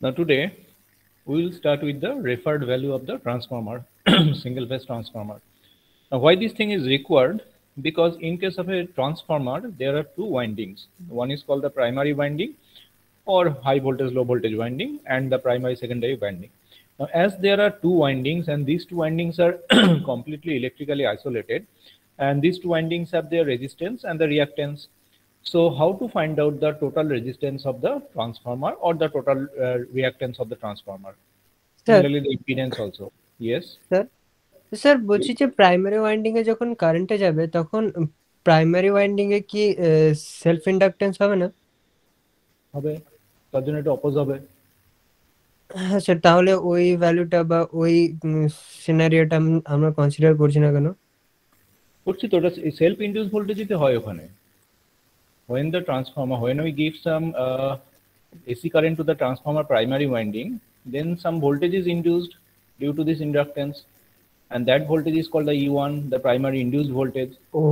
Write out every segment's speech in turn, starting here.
Now today we will start with the referred value of the transformer, single phase transformer. Now why this thing is required? Because in case of a transformer, there are two windings. One is called the primary winding or high voltage, low voltage winding, and the primary secondary winding. Now as there are two windings and these two windings are completely electrically isolated, and these two windings have their resistance and the reactance. So how to find out the total resistance of the transformer or the total reactance of the transformer? Sir Similarly, the impedance also. Yes. Sir sir বলছি যে primary winding এ যখন কারেন্টে যাবে তখন primary winding এ কি self inductance হবে না? হবে, তার জন্য এটা অপোজ হবে। হ্যাঁ স্যার, তাহলে ওই ভ্যালুটা বা ওই সিনারিওটা আমরা কনসিডার করছি না কেন? করছি তো, ওটা সেলফ ইন্ডিউস ভোল্টেজই হয় ওখানে। When the transformer, when we give some AC current to the transformer primary winding, then some voltage is induced due to this inductance, and that voltage is called the E1, the primary induced voltage. ও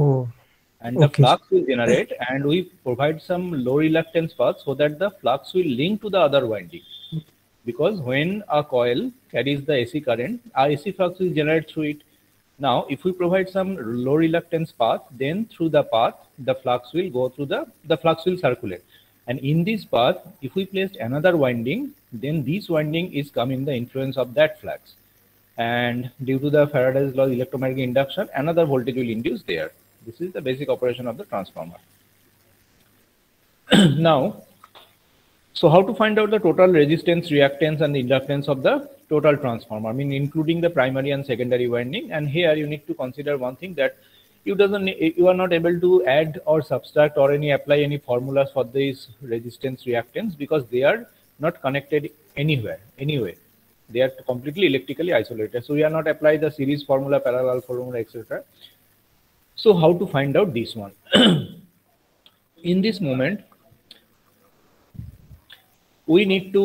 And the okay. flux will generate, and we provide some low reluctance path so that the flux will link to the other winding. Because when a coil carries the AC current, our AC flux will generate through it. Now, if we provide some low reluctance path, then through the path, the flux will go through the flux will circulate. And in this path, if we placed another winding, then this winding is coming the influence of that flux. And due to the Faraday's law of electromagnetic induction, another voltage will induce there. This is the basic operation of the transformer. Now, so how to find out the total resistance, reactance, and the inductance of the total transformer? I mean, including the primary and secondary winding. And here you need to consider one thing, that you are not able to add or subtract or apply any formulas for these resistance, reactance, because they are not connected anywhere anyway. They are completely electrically isolated. So we are not apply the series formula, parallel formula, etc. So how to find out this one? In this moment, we need to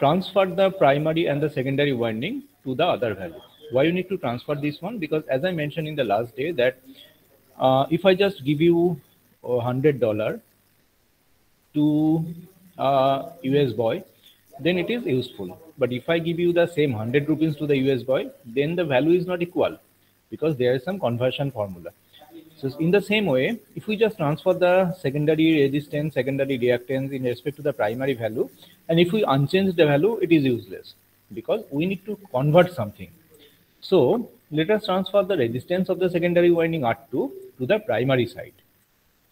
transfer the primary and the secondary winding to the other value. Why you need to transfer this one? Because as I mentioned in the last day, that if I just give you $100 to US boy, then it is useful. But if I give you the same 100 rupees to the US boy, then the value is not equal, because there is some conversion formula. So in the same way, if we just transfer the secondary resistance, secondary reactance in respect to the primary value, and if we unchange the value, it is useless, because we need to convert something. So let us transfer the resistance of the secondary winding R2 to the primary side.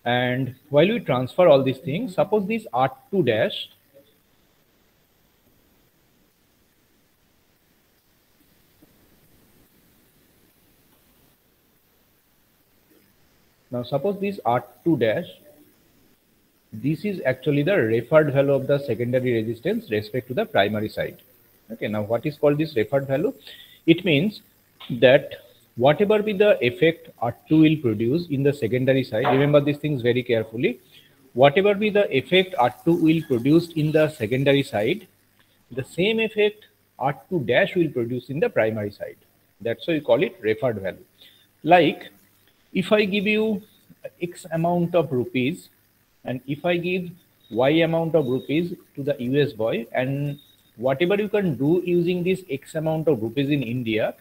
And while we transfer all these things, suppose this R2 dash now suppose this R2 dash, this is actually the referred value of the secondary resistance respect to the primary side. Okay, now what is called this referred value? It means that whatever be the effect R2 will produce in the secondary side, remember these things very carefully. Whatever be the effect R2 will produce in the secondary side, the same effect R2 dash will produce in the primary side. That's why we call it referred value. Like if I give you X amount of rupees, and if I give Y amount of rupees to the US boy, and whatever you can do using this X amount of rupees in India,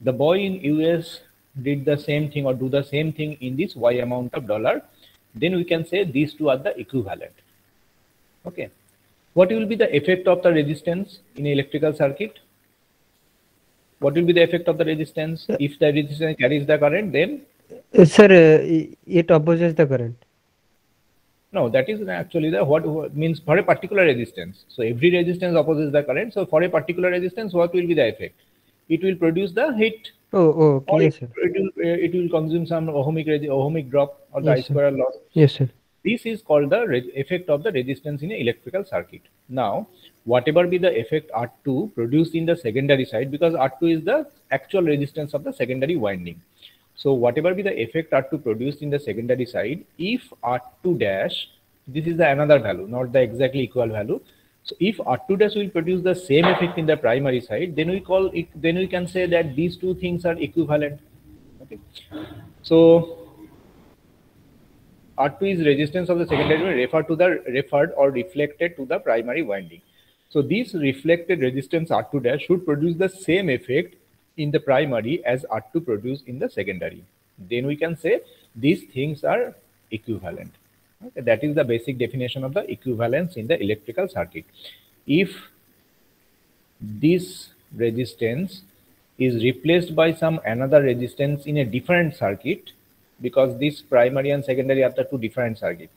the boy in US did the same thing or do the same thing in this Y amount of dollar, then we can say these two are the equivalent. Okay. What will be the effect of the resistance in electrical circuit? What will be the effect of the resistance? If the resistance carries the current, then sir it opposes the current. no, that is actually the what means for a particular resistance. So every resistance opposes the current. So for a particular resistance, what will be the effect? It will produce the heat, okay, or yes sir. it will consume some ohmic drop or the I Yes sir. square loss. Yes sir. This is called the effect of the resistance in an electrical circuit. Now, whatever be the effect R2 produced in the secondary side, because R2 is the actual resistance of the secondary winding. So whatever be the effect R2 produced in the secondary side, if R2 dash, this is the another value, not the exactly equal value. So if R2 dash will produce the same effect in the primary side, then we call it, then we can say that these two things are equivalent. Okay. So R2 is resistance of the secondary winding referred or reflected to the primary winding. So this reflected resistance R2 dash should produce the same effect in the primary as R2 produced in the secondary. Then we can say these things are equivalent. Okay, that is the basic definition of the equivalence in the electrical circuit. If this resistance is replaced by some another resistance in a different circuit, because this primary and secondary are the two different circuits.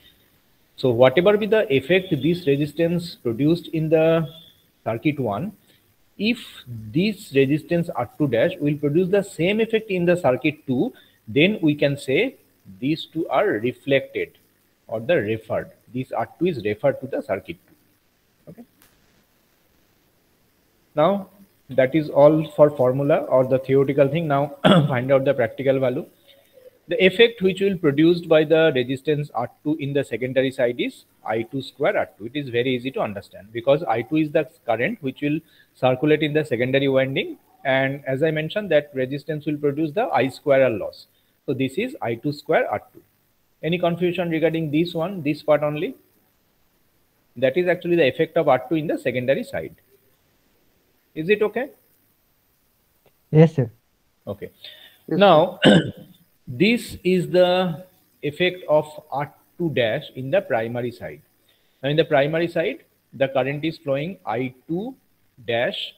So whatever be the effect this resistance produced in the circuit 1, if this resistance R2 dash will produce the same effect in the circuit 2, then we can say these two are reflected or the referred. This R2 is referred to the circuit 2. Okay. Now that is all for formula or the theoretical thing. Now find out the practical value. The effect which will produced by the resistance R2 in the secondary side is I2 square R2. It is very easy to understand because I2 is the current which will circulate in the secondary winding, and as I mentioned that resistance will produce the I square R loss. So this is I2 square R2. Any confusion regarding this one, this part only? That is actually the effect of R2 in the secondary side. Is it okay? Yes, sir. Okay. Yes, now this is the effect of R2 dash in the primary side. Now in the primary side, the current is flowing I2 dash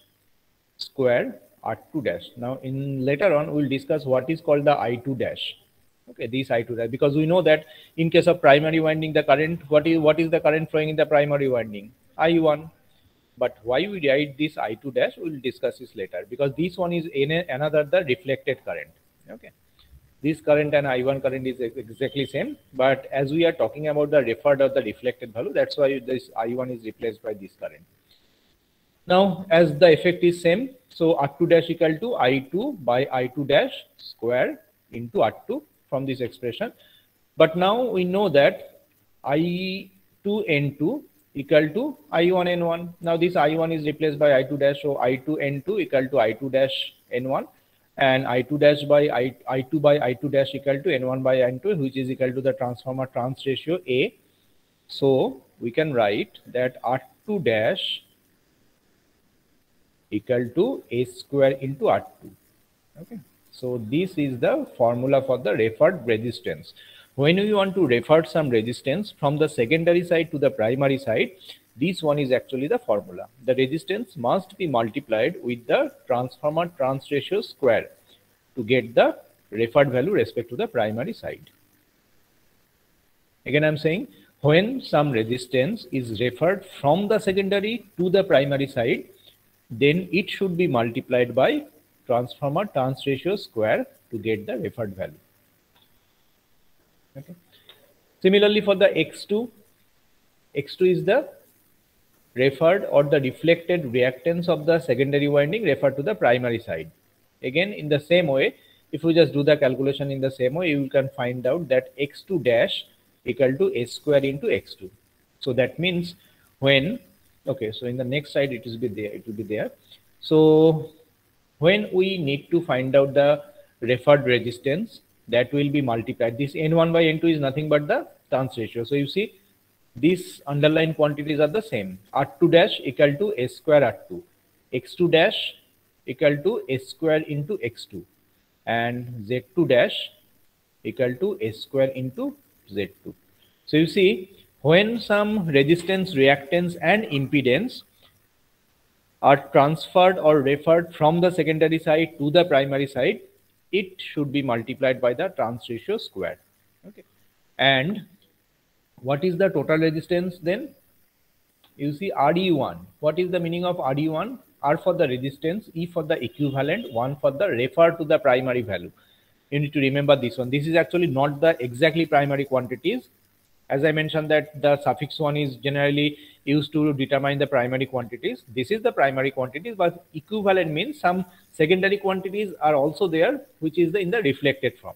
square R2 dash. Now in later on, we'll discuss what is called the I2 dash. Okay, this I2 dash, because we know that in case of primary winding, the current, what is the current flowing in the primary winding? I1. But why we write this I2 dash, we'll discuss this later, because this one is another the reflected current. Okay, this current and I1 current is exactly same, but as we are talking about the referred or the reflected value, that's why this I1 is replaced by this current. Now as the effect is same, so R2 dash equal to I2 by I2 dash square into R2 from this expression. But now we know that I2N2 equal to I1N1. Now this I1 is replaced by I2 dash, so I2N2 equal to I2 dash N1, and I2 dash by I2 by I2 dash equal to N1 by N2, which is equal to the transformer trans ratio A. So we can write that R2 dash equal to A square into R2. Okay, so this is the formula for the referred resistance. When we want to refer some resistance from the secondary side to the primary side, this one is actually the formula. The resistance must be multiplied with the transformer trans ratio square to get the referred value respect to the primary side. Again, I'm saying when some resistance is referred from the secondary to the primary side, then it should be multiplied by transformer trans ratio square to get the referred value. Okay. Similarly, for the X2 is the referred or the reflected reactance of the secondary winding referred to the primary side. Again, in the same way, if we just do the calculation in the same way, you can find out that X2 dash equal to S square into X2. So that means when, okay, so in the next slide it will be there. So when we need to find out the referred resistance, that will be multiplied. This N1 by N2 is nothing but the trans ratio. So you see these underlying quantities are the same. R2 dash equal to S square R2. X2 dash equal to S square into X2. And Z2 dash equal to S square into Z2. So you see when some resistance, reactance and impedance are transferred or referred from the secondary side to the primary side, it should be multiplied by the trans ratio square. Okay. And what is the total resistance then? You see RE1. What is the meaning of RE1? R for the resistance, E for the equivalent, 1 for the refer to the primary value. You need to remember this one. This is actually not the exactly primary quantities. As I mentioned that the suffix 1 is generally used to determine the primary quantities. This is the primary quantities, but equivalent means some secondary quantities are also there, which is in the reflected form.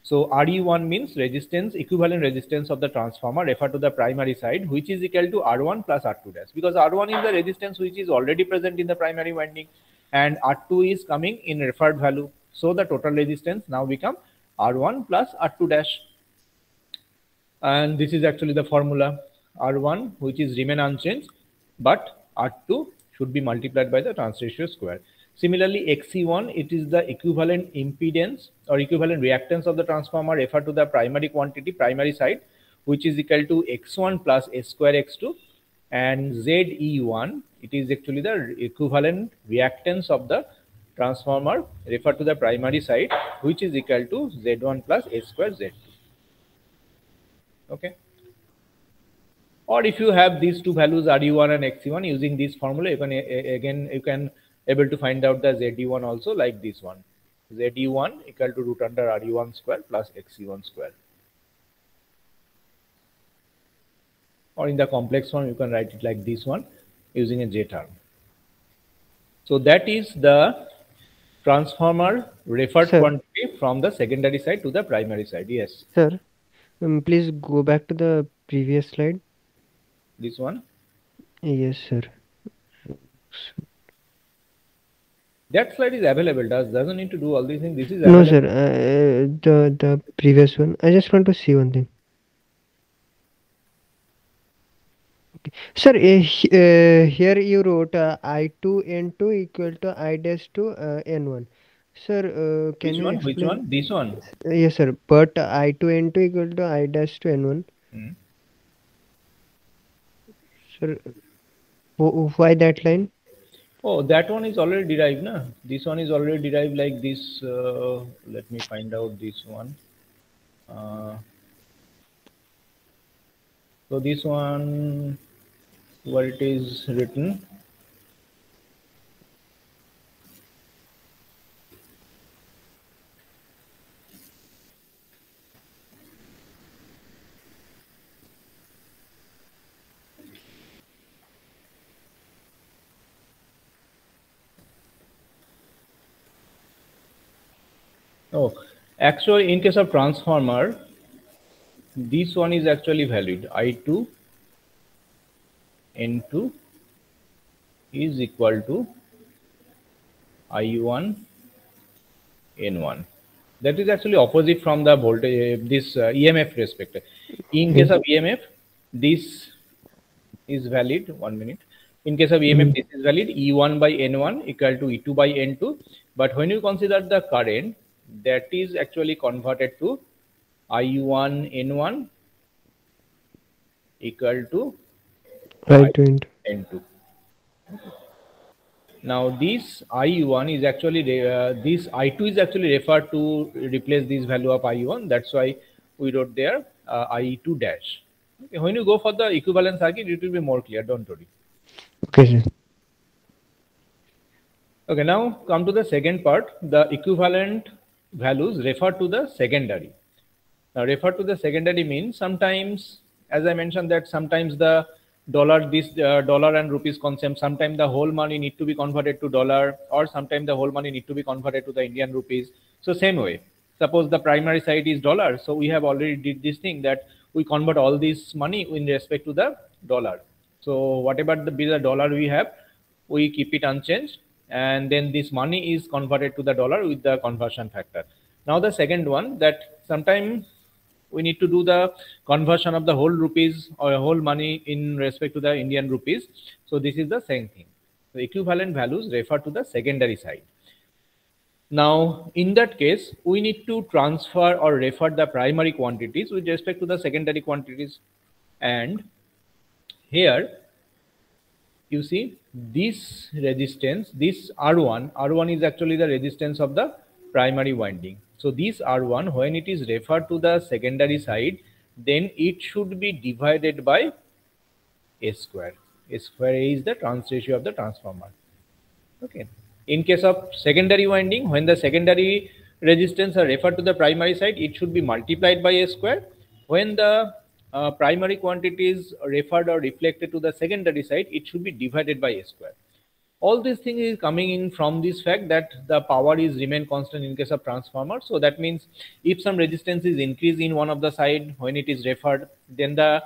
So RE1 means resistance, equivalent resistance of the transformer refer to the primary side, which is equal to R1 plus R2 dash, because R1 is the resistance which is already present in the primary winding and R2 is coming in referred value. So the total resistance now become R1 plus R2 dash. And this is actually the formula. R1, which is remain unchanged, but R2 should be multiplied by the trans ratio square. Similarly, XC1, it is the equivalent impedance or equivalent reactance of the transformer referred to the primary quantity, primary side, which is equal to X1 plus S square X2. And ZE1, it is actually the equivalent reactance of the transformer referred to the primary side, which is equal to Z1 plus S square Z2. Okay. Or if you have these two values RE1 and XE1, using this formula, you can again you can able to find out the ZE1 also, like this one. ZE1 equal to root under RE1 square plus XE1 square. Or in the complex form, you can write it like this one using a J term. So that is the transformer referred quantity from the secondary side to the primary side. Yes. Sir, please go back to the previous slide. This one? Yes, sir. That slide is available. Doesn't need to do all these things. This is no, available. sir. The previous one. I just want to see one thing. Okay. Sir, here you wrote I2N2 equal to I dash to N1. Sir, can you explain? Which one? This one? Yes, sir. But I2N2 equal to I dash to N1. Sir, why that line? Oh, that one is already derived, na? This one is already derived like this. Let me find out this one. So this one, where it is written. Oh, actually, in case of transformer, this one is actually valid. I2 N2 is equal to I1 N1. That is actually opposite from the voltage, this EMF respective. In case of EMF, this is valid. 1 minute. In case of EMF, this is valid. E1 by N1 equal to E2 by N2. But when you consider the current, that is actually converted to I1 N1 equal to I2 N2. Now this I1 is actually this I2 is actually referred to replace this value of I1. That's why we wrote there I2 dash. Okay, when you go for the equivalent circuit, it will be more clear. Don't worry. Okay, sir. Okay, now come to the second part. The equivalent values refer to the secondary. Now, refer to the secondary means sometimes, as I mentioned, that sometimes the dollar, this dollar and rupees concept, sometimes the whole money need to be converted to dollar, or sometimes the whole money need to be converted to the Indian rupees. So same way, suppose the primary side is dollar. So we have already did this thing that we convert all this money in respect to the dollar. So whatever the dollar we have, we keep it unchanged. And then this money is converted to the dollar with the conversion factor. Now the second one, that sometimes we need to do the conversion of the whole rupees or whole money in respect to the Indian rupees. So this is the same thing. The equivalent values refer to the secondary side. Now, in that case, we need to transfer or refer the primary quantities with respect to the secondary quantities. And here, you see this resistance, this R1 is actually the resistance of the primary winding. So this R1, when it is referred to the secondary side, then it should be divided by S square. S square is the trans ratio of the transformer. Okay. In case of secondary winding, when the secondary resistance are referred to the primary side, it should be multiplied by S square. When the primary quantities referred or reflected to the secondary side, it should be divided by S square. All these things is coming in from this fact that the power is remain constant in case of transformer. So that means if some resistance is increased in one of the side when it is referred, then the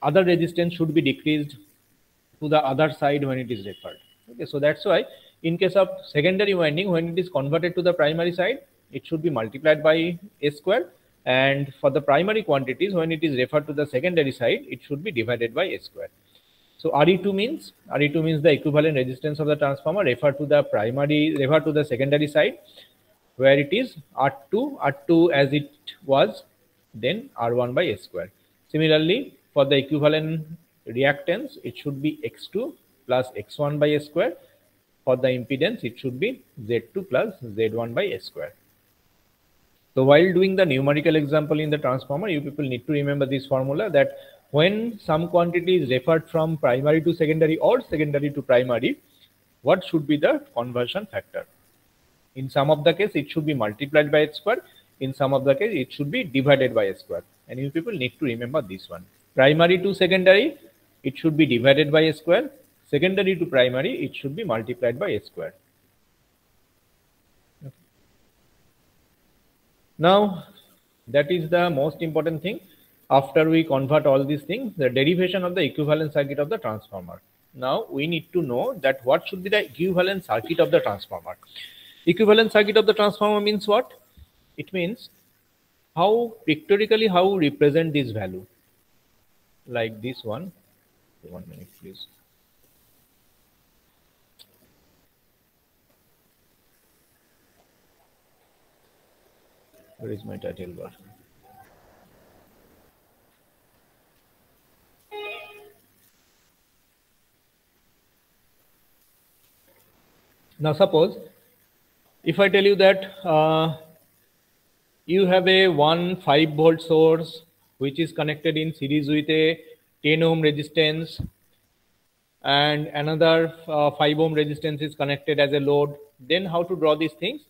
other resistance should be decreased to the other side when it is referred. Okay, so that's why in case of secondary winding, when it is converted to the primary side, it should be multiplied by S square. And for the primary quantities, when it is referred to the secondary side, it should be divided by S square. So RE2 means the equivalent resistance of the transformer referred to the secondary side, where it is R2 as it was, then R1 by S square. Similarly, for the equivalent reactance, it should be X2 plus X1 by S square. For the impedance, it should be Z2 plus Z1 by S square. So while doing the numerical example in the transformer, you people need to remember this formula, that when some quantity is referred from primary to secondary or secondary to primary, what should be the conversion factor? In some of the case, it should be multiplied by H square. In some of the case, it should be divided by H square. And you people need to remember this one. Primary to secondary, it should be divided by H square. Secondary to primary, it should be multiplied by H square. Okay. Now, that is the most important thing. After we convert all these things, the derivation of the equivalent circuit of the transformer. Now, we need to know that what should be the equivalent circuit of the transformer. Equivalent circuit of the transformer means what? It means how pictorially how we represent this value. Like this one. 1 minute, please. Where is my title bar? Now suppose if I tell you that you have a 5-volt source which is connected in series with a 10 ohm resistance, and another 5 ohm resistance is connected as a load, then how to draw these things?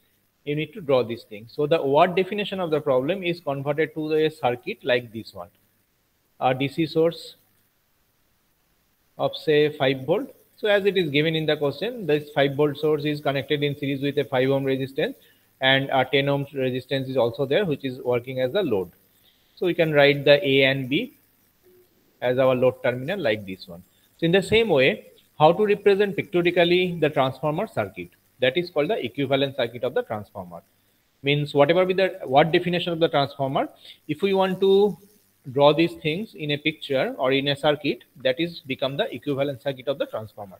You need to draw these things. So the word definition of the problem is converted to a circuit like this one. A DC source of say 5 volt. So as it is given in the question, this 5-volt source is connected in series with a 5 ohm resistance, and a 10 ohm resistance is also there, which is working as a load. So we can write the A and B as our load terminal like this one. So in the same way, how to represent pictorially the transformer circuit? That is called the equivalent circuit of the transformer. Means whatever be the what definition of the transformer, if we want to draw these things in a picture or in a circuit, that is become the equivalent circuit of the transformer.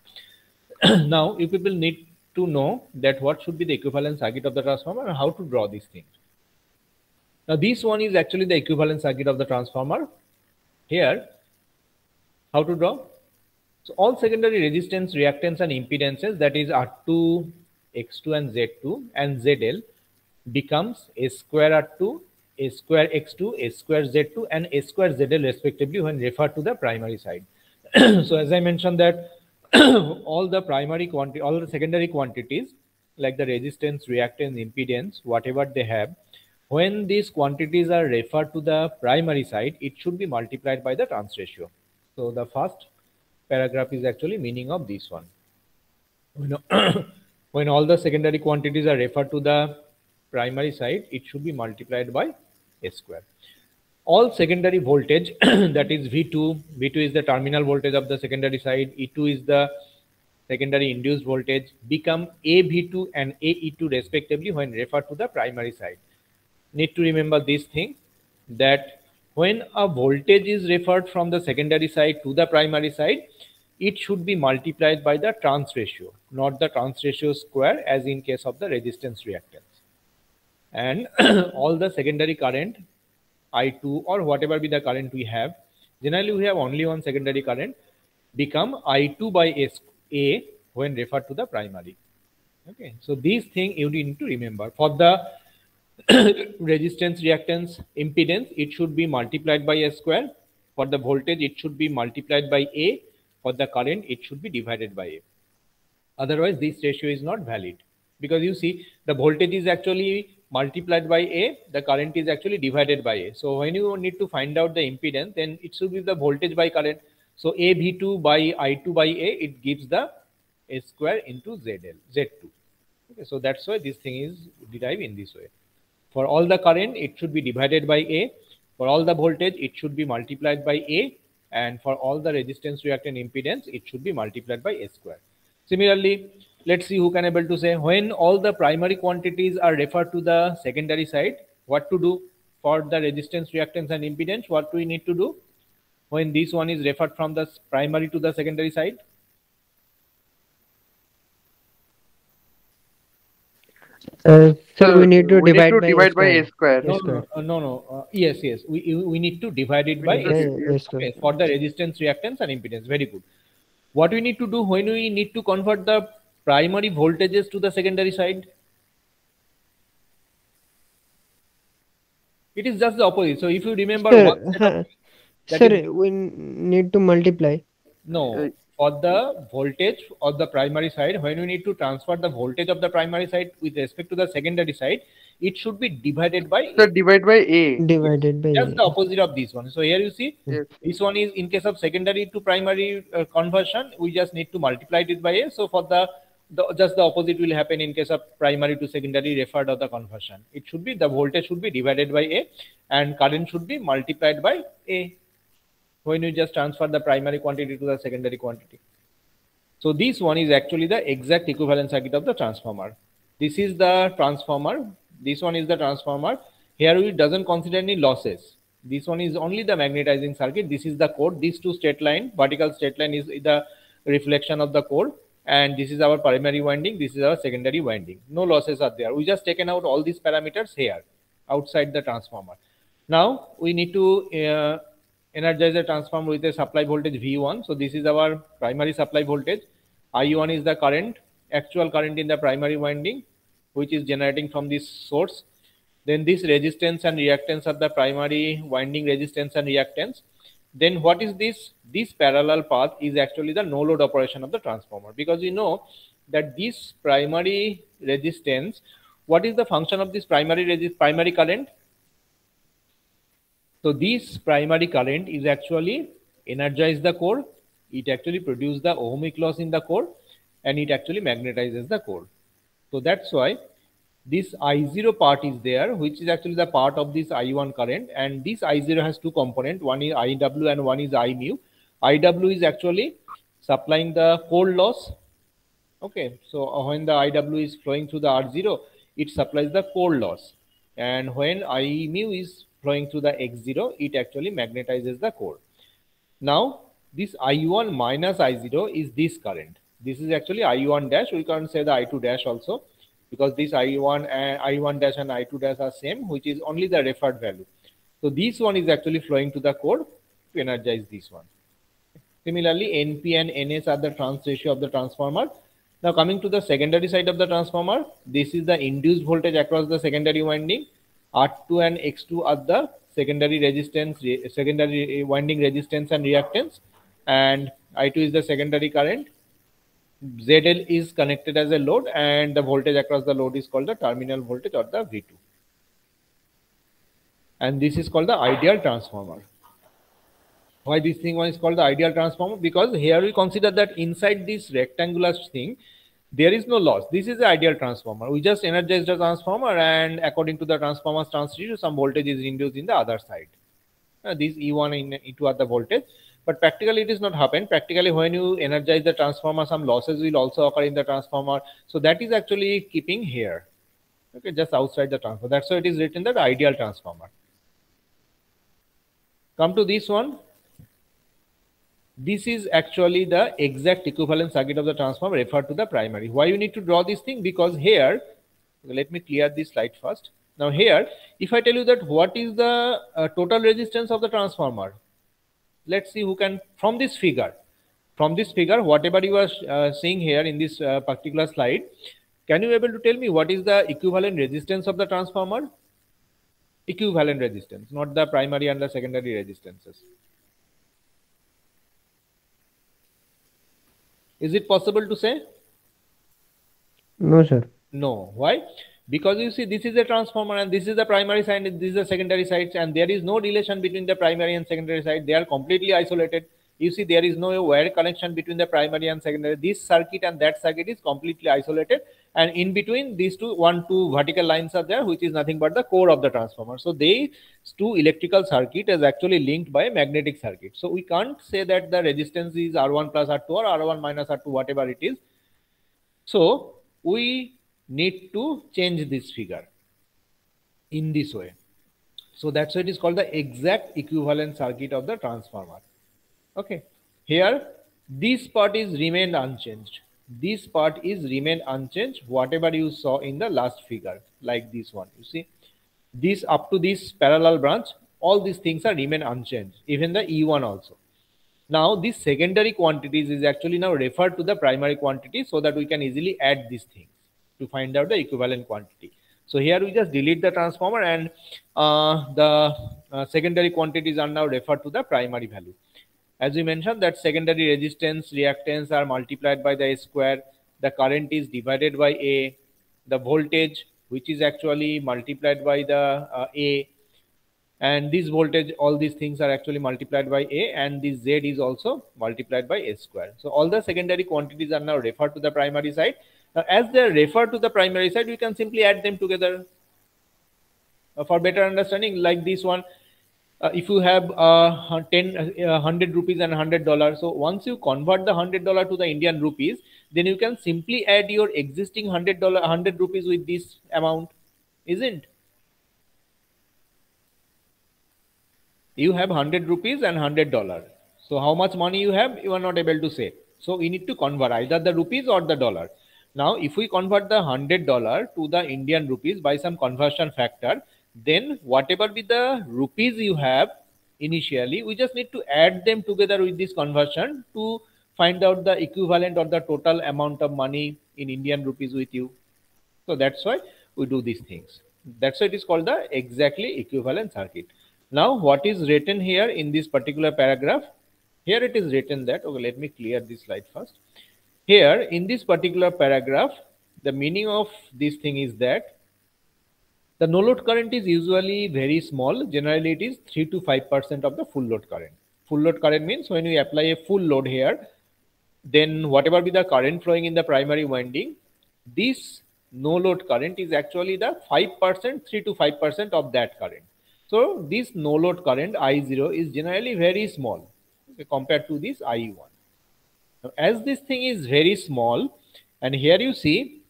Now you people need to know that what should be the equivalent circuit of the transformer and how to draw these things. Now this one is actually the equivalent circuit of the transformer. Here, how to draw? So all secondary resistance, reactance and impedances, that is R2, X2 and Z2 and ZL, becomes S square R2, S square X2, S square Z2 and S square ZL respectively when referred to the primary side. So as I mentioned that all the secondary quantities like the resistance, reactance, impedance, whatever they have, when these quantities are referred to the primary side, it should be multiplied by the trans ratio. So the first paragraph is actually meaning of this one. When all the secondary quantities are referred to the primary side, it should be multiplied by S square. All secondary voltage, that is V2 is the terminal voltage of the secondary side, E2 is the secondary induced voltage, become AV2 and AE2 respectively when referred to the primary side. Need to remember this thing, that when a voltage is referred from the secondary side to the primary side, it should be multiplied by the trans ratio, not the trans ratio square as in case of the resistance reactance. And all the secondary current, I2 or whatever be the current we have, generally we have only one secondary current, become I2 by SA when referred to the primary. Okay, so these things you need to remember. For the resistance, reactance, impedance, it should be multiplied by S square. For the voltage, it should be multiplied by A. For the current, it should be divided by A. Otherwise, this ratio is not valid, because you see the voltage is actually multiplied by A, the current is actually divided by A. So when you need to find out the impedance, then it should be the voltage by current. So AV2 by I2 by A, it gives the S square into ZL, Z2. Okay, so that's why this thing is derived in this way. For all the current, it should be divided by A. For all the voltage, it should be multiplied by A. And for all the resistance, reactant, impedance, it should be multiplied by S square. Similarly, let's see who can able to say when all the primary quantities are referred to the secondary side, what to do? for the resistance, reactance and impedance, what we need to do when this one is referred from the primary to the secondary side? Sir, we need to we need divide to by divide by a square. No, A square. Yes, yes. We need to divide it We by need to Divide by A. A square. Okay, for the resistance, reactance, and impedance. Very good. What we need to do when we need to convert the primary voltages to the secondary side? It is just the opposite. So if you remember Sir, one set of things, that is sir, we need to multiply. no, for the voltage of the primary side, when we need to transfer the voltage of the primary side with respect to the secondary side, it should be divided by Sir, A. divide by A. Divided by Just the A. opposite of this one. So here you see, Yes. this one is in case of secondary to primary conversion, we just need to multiply it by A. So for just the opposite will happen in case of primary to secondary referred of the conversion. It should be the voltage should be divided by A and current should be multiplied by A when you just transfer the primary quantity to the secondary quantity. So this one is actually the exact equivalent circuit of the transformer. This is the transformer. This one is the transformer. Here we doesn't consider any losses. This one is only the magnetizing circuit. This is the core. These two straight line, vertical straight line is the reflection of the core. And this is our primary winding. This is our secondary winding. No losses are there. We just taken out all these parameters here outside the transformer. Now we need to energize the transformer with a supply voltage V1. So this is our primary supply voltage. I1 is the current, actual current in the primary winding, which is generating from this source. Then this resistance and reactance of the primary winding resistance and reactance. Then what is this? This parallel path is actually the no load operation of the transformer, because you know that this primary resistance, what is the function of this primary current? So this primary current is actually energize the core. It actually produces the ohmic loss in the core and it actually magnetizes the core. So that's why this I0 part is there, which is actually the part of this I1 current, and this I0 has two components. One is IW and one is I mu. IW is actually supplying the core loss. Okay, so when the IW is flowing through the R0, it supplies the core loss. And when I mu is flowing through the X0, it actually magnetizes the core. Now, this I1 minus I0 is this current. This is actually I1 dash. We can say the I2 dash also, because this I1 dash and I2 dash are same, which is only the referred value. So this one is actually flowing to the core to energize this one. Similarly, NP and NS are the trans ratio of the transformer. Now coming to the secondary side of the transformer, this is the induced voltage across the secondary winding. R2 and X2 are the secondary resistance, secondary winding resistance and reactance, and I2 is the secondary current. ZL is connected as a load, and the voltage across the load is called the terminal voltage or the V2. And this is called the ideal transformer. Why this thing one is called the ideal transformer? Because here we consider that inside this rectangular thing, there is no loss. This is the ideal transformer. We just energize the transformer, and according to the transformer's transducer, some voltage is induced in the other side. This E1 and E2 are the voltage. But practically it is not happen. Practically when you energize the transformer, some losses will also occur in the transformer. So that is actually keeping here. Okay, just outside the transformer. That's why it is written that ideal transformer. Come to this one. This is actually the exact equivalent circuit of the transformer referred to the primary. Why you need to draw this thing? Because here, let me clear this slide first. Now here, if I tell you that what is the total resistance of the transformer, let's see who can, from this figure, whatever you are seeing here in this particular slide, can you able to tell me what is the equivalent resistance of the transformer? Equivalent resistance, not the primary and the secondary resistances. Is it possible to say? No, sir. No. Why? Because you see, this is a transformer and this is the primary side and this is the secondary side, and there is no relation between the primary and secondary side. They are completely isolated. You see, there is no wire connection between the primary and secondary. This circuit and that circuit is completely isolated, and in between these two vertical lines are there, which is nothing but the core of the transformer. So these two electrical circuit is actually linked by a magnetic circuit. So we can't say that the resistance is R1 plus R2 or R1 minus R2, whatever it is. So we need to change this figure in this way. So that's why it is called the exact equivalent circuit of the transformer. Okay, here this part is remained unchanged. This part is remained unchanged, whatever you saw in the last figure, like this one. You see, this up to this parallel branch, all these things are remain unchanged, even the E1 also. Now this secondary quantities is actually now referred to the primary quantity, so that we can easily add these things to find out the equivalent quantity. So here we just delete the transformer, and the secondary quantities are now referred to the primary value. As we mentioned, that secondary resistance, reactance are multiplied by the A square, the current is divided by A, the voltage, which is actually multiplied by the A, and this voltage, all these things are actually multiplied by A, and this Z is also multiplied by A square. So all the secondary quantities are now referred to the primary side. Now, as they are referred to the primary side, we can simply add them together for better understanding. Like this one, if you have 100 rupees and $100, so once you convert the $100 to the Indian rupees, then you can simply add your existing $100 rupees with this amount, isn't? You have 100 rupees and $100. So how much money you have, you are not able to say. So we need to convert either the rupees or the dollar. Now, if we convert the $100 to the Indian rupees by some conversion factor, then whatever be the rupees you have initially, we just need to add them together with this conversion to find out the equivalent or the total amount of money in Indian rupees with you. So that's why we do these things. That's why it is called the exactly equivalent circuit. Now, what is written here in this particular paragraph? Here it is written that, okay, let me clear this slide first. Here in this particular paragraph, the meaning of this thing is that the no load current is usually very small. Generally, it is 3 to 5% of the full load current. Full load current means when we apply a full load here, then whatever be the current flowing in the primary winding, this no load current is actually the 5%, 3 to 5% of that current. So this no load current I0 is generally very small, okay, compared to this IE1. Now, as this thing is very small, and here you see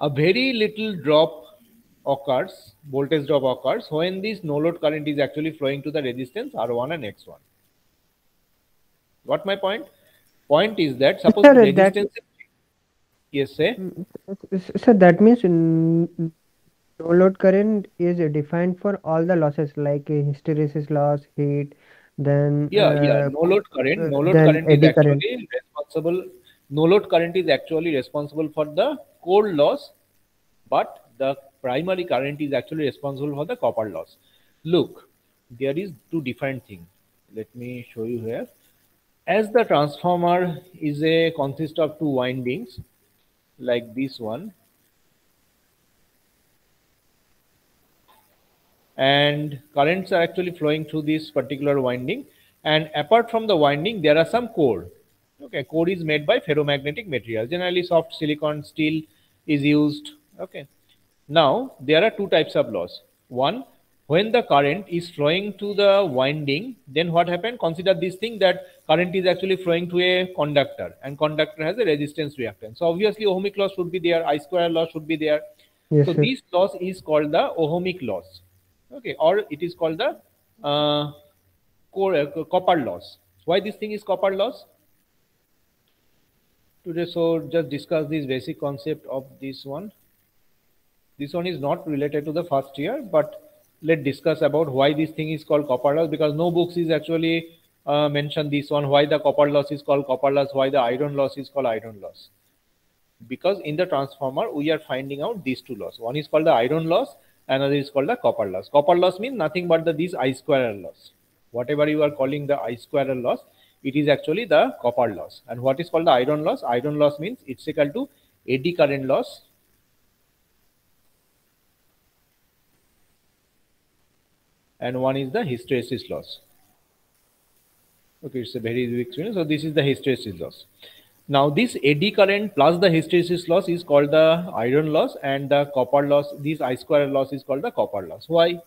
a very little drop occurs, voltage drop occurs when this no load current is actually flowing to the resistance R1 and X1. Got my point? Point is that suppose Sir, resistance. Yes, say. Sir, that means no load current is defined for all the losses like hysteresis loss, heat, then Yeah. No load then current is eddy current. actually responsible. No load current is actually responsible for the core loss, but the primary current is actually responsible for the copper loss. Look, there is two different things. Let me show you here. As the transformer is a consist of two windings, like this one, and currents are actually flowing through this particular winding, and apart from the winding there are some core. Okay, core is made by ferromagnetic material, generally soft silicon steel is used. Okay, now there are two types of loss. One, when the current is flowing to the winding, then what happened, consider this thing that current is actually flowing to a conductor, and conductor has a resistance reactance, so obviously ohmic loss should be there, I square loss should be there. Yes, So sir. this loss is called the ohmic loss, okay, or it is called the copper loss. Why this thing is copper loss today? So just discuss this basic concept of this one. This one is not related to the first year, but let's discuss about why this thing is called copper loss, because no books is actually mention this one, why the copper loss is called copper loss, why the iron loss is called iron loss. Because in the transformer we are finding out these two loss. One is called the iron loss, another is called the copper loss. Copper loss means nothing but this I square loss. Whatever you are calling the I square loss, it is actually the copper loss. And what is called the iron loss? Iron loss means it's equal to eddy current loss, and one is the hysteresis loss. Okay, it's a very big experience. So this is the hysteresis loss. Now this eddy current plus the hysteresis loss is called the iron loss, and the copper loss, this I square loss, is called the copper loss. Why? So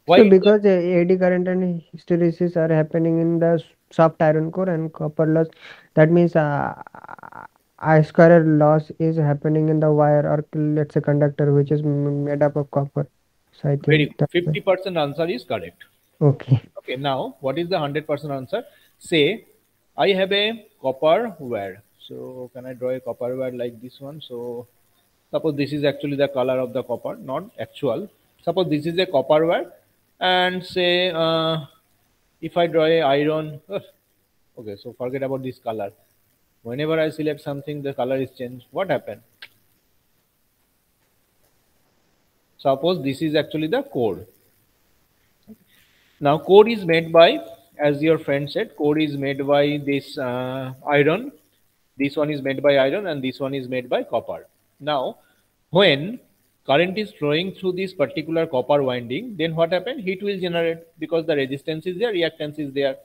Why? because eddy current and hysteresis are happening in the soft iron core and copper loss, that means I square loss is happening in the wire or let's say conductor which is made up of copper. So I Very think good. that 50% answer is correct. okay. Okay, now what is the 100% answer? Say I have a copper wire. So can I draw a copper wire like this one? So suppose this is actually the color of the copper, not actual. Suppose this is a copper wire, and say if I draw a iron, okay, so forget about this color. Whenever I select something, the color is changed. What happened? Suppose this is actually the core. Now core is made by, as your friend said, core is made by this iron. This one is made by iron and this one is made by copper. Now, when current is flowing through this particular copper winding, then what happens? Heat will generate because the resistance is there, reactance is there.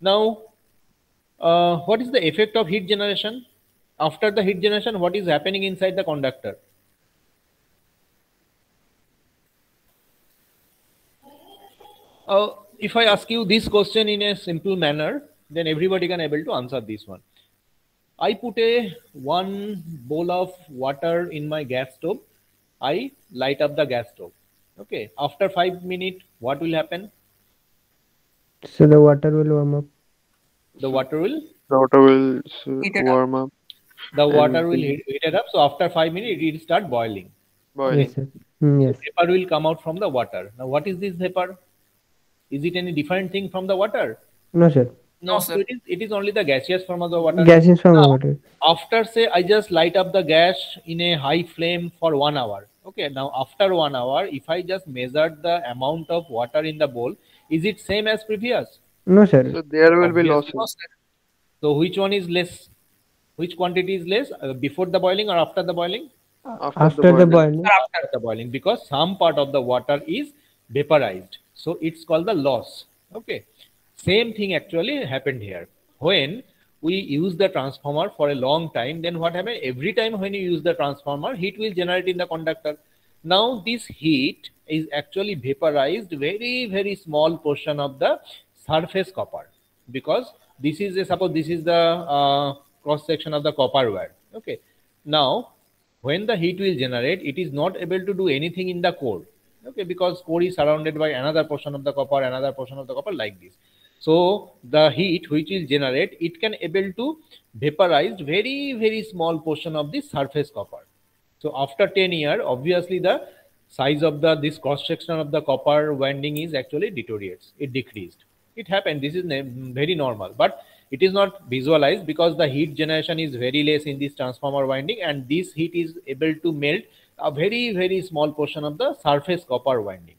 Now, what is the effect of heat generation? After the heat generation, what is happening inside the conductor? If I ask you this question in a simple manner, then everybody can able to answer this one. I put a one bowl of water in my gas stove. I light up the gas stove. Okay. After 5 minutes, what will happen? So the water will warm up. The water will The water will Heat it up. warm up the and water will heat it up. So after 5 minutes, it will start boiling. Yes, boiling. sir. So Yes. vapor will come out from the water. Now, what is this vapor? Is it any different thing from the water? No, sir. No, No, so sir. it is only the gaseous form of the water. Gases from Now, water. after say I just light up the gas in a high flame for 1 hour. Okay, now after 1 hour, if I just measured the amount of water in the bowl, is it same as previous? No, sir. So there will be Obviously. No, losses sir. So which one is less? Which quantity is less? Before the boiling or after the boiling? after After the boiling. boiling. After the boiling, because some part of the water is vaporized. So it's called the loss. Okay. Same thing actually happened here. When we use the transformer for a long time, then what happens? Every time when you use the transformer, heat will generate in the conductor. Now this heat is actually vaporized very, very small portion of the surface copper, because this is a, suppose this is the cross section of the copper wire. Okay. Now when the heat will generate, it is not able to do anything in the core. Okay, because core is surrounded by another portion of the copper, another portion of the copper, like this. So the heat which will generate, it can able to vaporize very, very small portion of the surface copper. So after 10 years, obviously the size of the this cross section of the copper winding is actually deteriorates. It decreased. It happened. This is very normal, but it is not visualized because the heat generation is very less in this transformer winding, and this heat is able to melt a very, very small portion of the surface copper winding.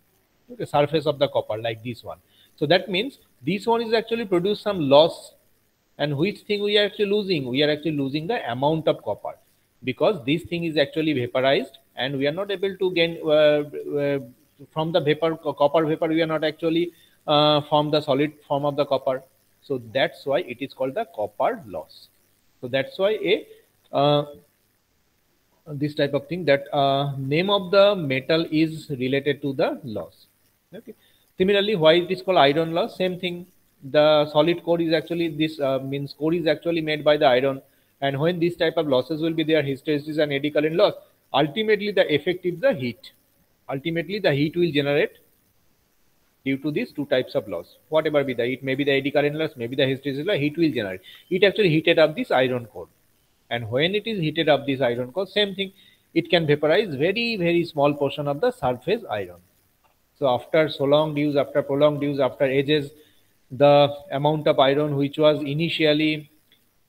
Okay, surface of the copper, like this one. So that means this one is actually produce some loss. And which thing we are actually losing? We are actually losing the amount of copper, because this thing is actually vaporized and we are not able to gain from the vapor, copper vapor, we are not actually form the solid form of the copper. So that's why it is called the copper loss. So that's why a this type of thing, that name of the metal is related to the loss. Okay. Similarly, why it is called iron loss? Same thing. The solid core is actually this means core is actually made by the iron, and when this type of losses will be there, hysteresis and eddy current loss, ultimately the effect is the heat. Ultimately, the heat will generate due to these two types of loss. Whatever be the, it may be the eddy current loss, maybe the hysteresis loss, heat will generate. It actually heated up this iron core. And when it is heated up this iron core, same thing, it can vaporize very, very small portion of the surface iron. So after so long use, after prolonged use, after ages, the amount of iron which was initially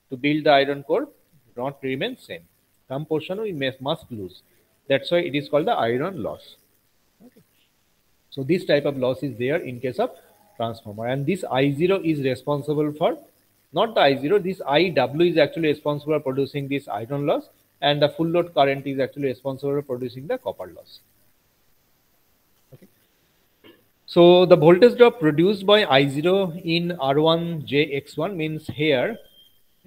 to build the iron core not remain same. Some portion we must lose. That's why it is called the iron loss. Okay. So this type of loss is there in case of transformer, and this I0 is responsible for, not the I0, this IW is actually responsible for producing this iron loss, and the full load current is actually responsible for producing the copper loss. Okay. So the voltage drop produced by I0 in R1JX1 means here,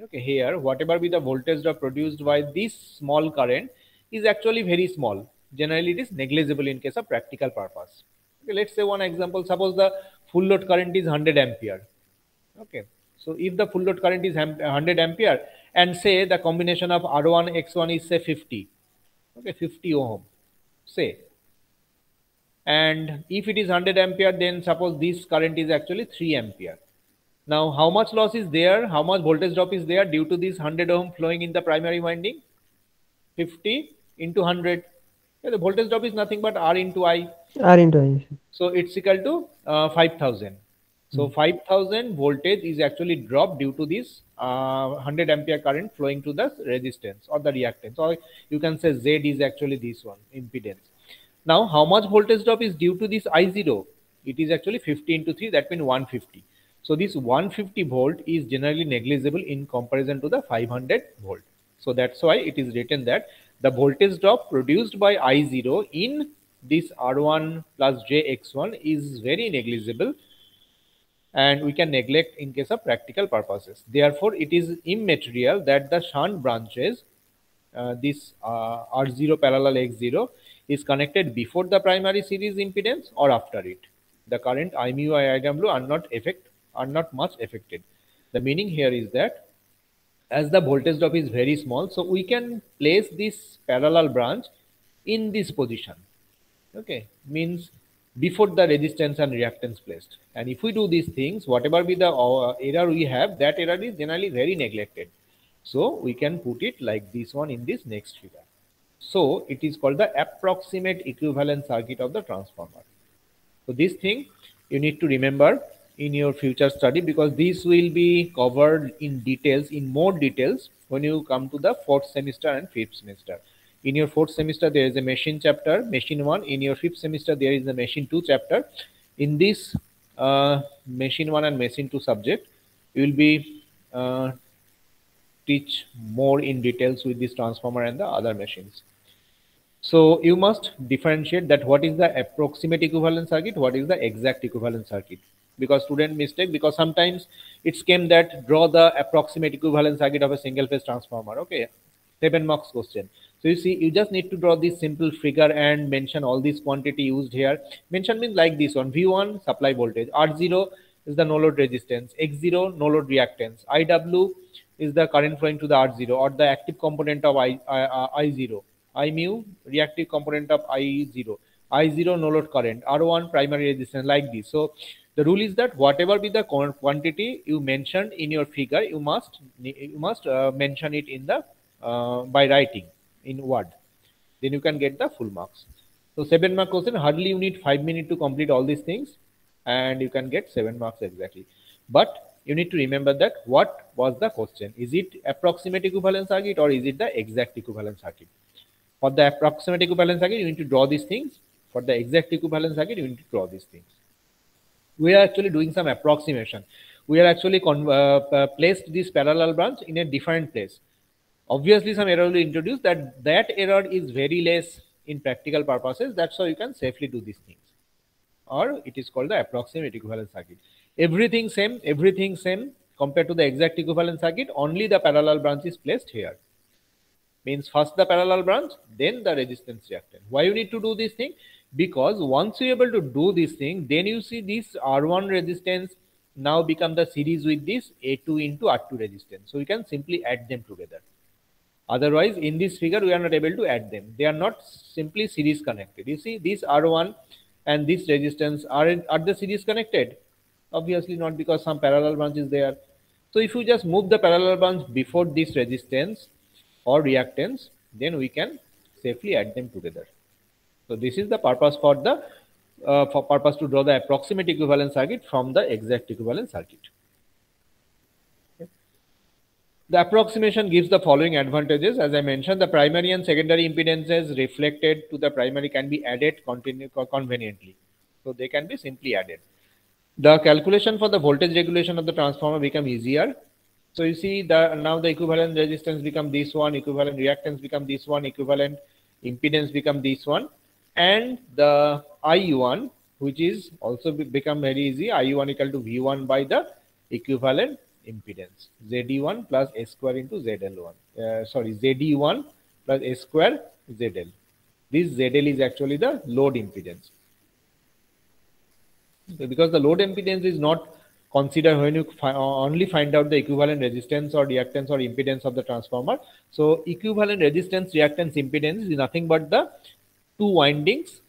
okay, here whatever be the voltage drop produced by this small current is actually very small. Generally, it is negligible in case of practical purpose. Okay, let's say one example. Suppose the full load current is 100 ampere. Okay, so if the full load current is 100 ampere, and say the combination of R1 X1 is say 50, okay, 50 ohm, say. And if it is 100 ampere, then suppose this current is actually 3 ampere. Now, how much loss is there? How much voltage drop is there due to this 100 ohm flowing in the primary winding? 50 into 100. Yeah, the voltage drop is nothing but R into I. R into I. So it's equal to 5000. So 5000 voltage is actually dropped due to this 100 ampere current flowing to the resistance or the reactance, or you can say Z is actually this one, impedance. Now, how much voltage drop is due to this I0? It is actually 50 into 3, that means 150. So this 150 volt is generally negligible in comparison to the 500 volt. So that's why it is written that the voltage drop produced by I0 in this R1 plus JX1 is very negligible, and we can neglect in case of practical purposes. Therefore, it is immaterial that the shunt branches, this R0 parallel X0, is connected before the primary series impedance or after it. The current I mu I IW are not much affected. The meaning here is that as the voltage drop is very small, so we can place this parallel branch in this position. Okay, means before the resistance and reactance placed. And if we do these things, whatever be the error we have, that error is generally very neglected. So we can put it like this one in this next figure. So it is called the approximate equivalent circuit of the transformer. So this thing you need to remember in your future study, because this will be covered in details, in more details, when you come to the 4th semester and 5th semester. In your 4th semester, there is a machine chapter, machine 1. In your 5th semester, there is a machine 2 chapter. In this machine 1 and machine 2 subject, you will be teach more in details with this transformer and the other machines. So you must differentiate that what is the approximate equivalent circuit, what is the exact equivalent circuit. Because student mistake, because sometimes it's came that draw the approximate equivalent circuit of a single phase transformer. Okay, 7 marks question. So you see, you just need to draw this simple figure and mention all this quantity used here. Mention means like this one: V1 supply voltage, R0 is the no load resistance, X0 no load reactance, IW is the current flowing to the R0 or the active component of I0, I mu reactive component of I0, I0 no load current, R1 primary resistance, like this. So the rule is that whatever be the quantity you mentioned in your figure, you must mention it in the by writing in word. Then you can get the full marks. So 7 mark question, hardly you need 5 minutes to complete all these things, and you can get 7 marks exactly. But you need to remember that what was the question? Is it approximate equivalent circuit or is it the exact equivalent circuit? For the approximate equivalent circuit, you need to draw these things. For the exact equivalent circuit, you need to draw these things. We are actually doing some approximation. We are actually placed this parallel branch in a different place. Obviously, some error will introduce. That error is very less in practical purposes. That's how you can safely do these things. Or it is called the approximate equivalent circuit. Everything same compared to the exact equivalent circuit. Only the parallel branch is placed here. Means first the parallel branch, then the resistance reactance. Why you need to do this thing? Because once you're able to do this thing, then you see this R1 resistance now become the series with this A2 into R2 resistance. So you can simply add them together. Otherwise, in this figure, we are not able to add them. They are not simply series connected. You see, this R1 and this resistance are the series connected? Obviously not, because some parallel branch is there. So if you just move the parallel branch before this resistance or reactance, then we can safely add them together. So this is the purpose for the purpose to draw the approximate equivalent circuit from the exact equivalent circuit. The approximation gives the following advantages. As I mentioned, the primary and secondary impedances reflected to the primary can be added conveniently. So they can be simply added. The calculation for the voltage regulation of the transformer become easier. So you see now the equivalent resistance become this one, equivalent reactance become this one, equivalent impedance become this one, and the I1, which is also become very easy. I1 equal to V1 by the equivalent impedance, ZD1 plus S square into ZL1. ZD1 plus S square ZL. This ZL is actually the load impedance. Because the load impedance is not considered when you only find out the equivalent resistance or reactance or impedance of the transformer. So equivalent resistance, reactance, impedance is nothing but the two windings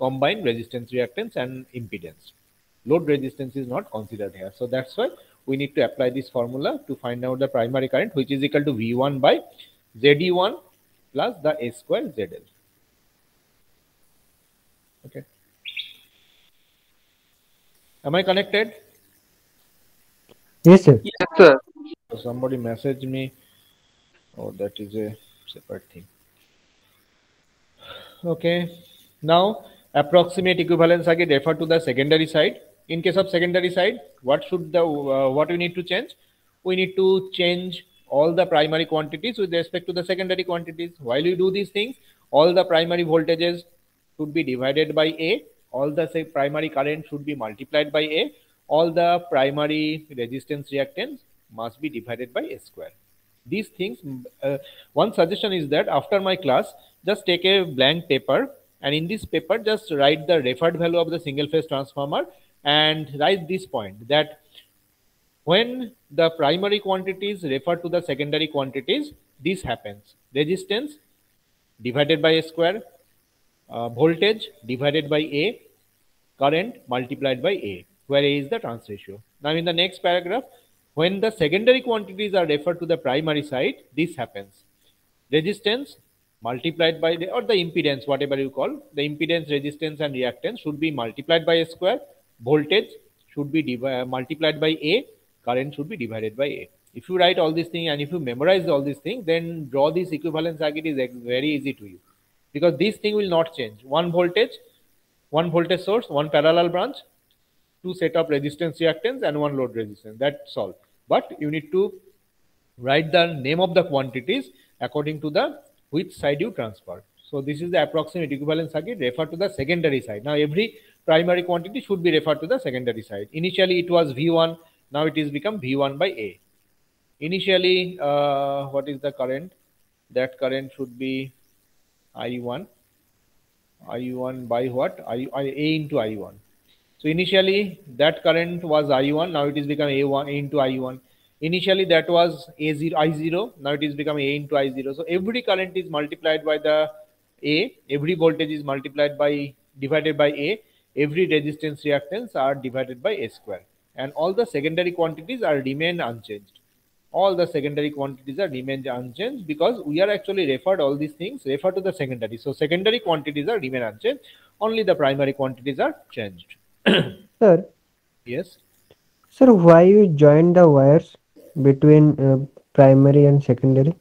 combine resistance, reactance, and impedance. Load resistance is not considered here. So that's why we need to apply this formula to find out the primary current, which is equal to V1 by ZE1 plus the A square ZL. Okay. Am I connected? Yes, sir. Yes, sir. So somebody messaged me. Oh, that is a separate thing. Okay. Now, approximate equivalence circuit refer to the secondary side. In case of secondary side, what we need to change? We need to change all the primary quantities with respect to the secondary quantities. While you do these things, all the primary voltages should be divided by A. All the primary current should be multiplied by A. All the primary resistance reactance must be divided by A square. These things, one suggestion is that after my class, just take a blank paper, and in this paper just write the referred value of the single phase transformer and write this point, that when the primary quantities refer to the secondary quantities, this happens: resistance divided by A square, voltage divided by A, current multiplied by A, where A is the trans ratio. Now in the next paragraph, when the secondary quantities are referred to the primary side, this happens: resistance multiplied by the, or the impedance, whatever you call, the impedance, resistance and reactance should be multiplied by A square, voltage should be multiplied by A, current should be divided by A. If you write all these things and if you memorize all these things, then draw this equivalent circuit is very easy to you, because this thing will not change. One voltage source, one parallel branch, two set of resistance reactance and one load resistance. That's all. But you need to write the name of the quantities according to the which side you transfer. So this is the approximate equivalent circuit refer to the secondary side. Now every primary quantity should be referred to the secondary side. Initially it was V1, now it is become V1 by A. Initially, what is the current? That current should be I1 by what? A into I1. So initially that current was I1, now it is become A1 A into I1. Initially that was A0 I0, now it is become A into I0. So every current is multiplied by the A, every voltage is multiplied by divided by A, every resistance reactance are divided by A square, and all the secondary quantities are remain unchanged. All the secondary quantities are remain unchanged because we are actually referred all these things refer to the secondary. So secondary quantities are remain unchanged. Only the primary quantities are changed. Sir, Yes. sir, why you join the wires between primary and secondary?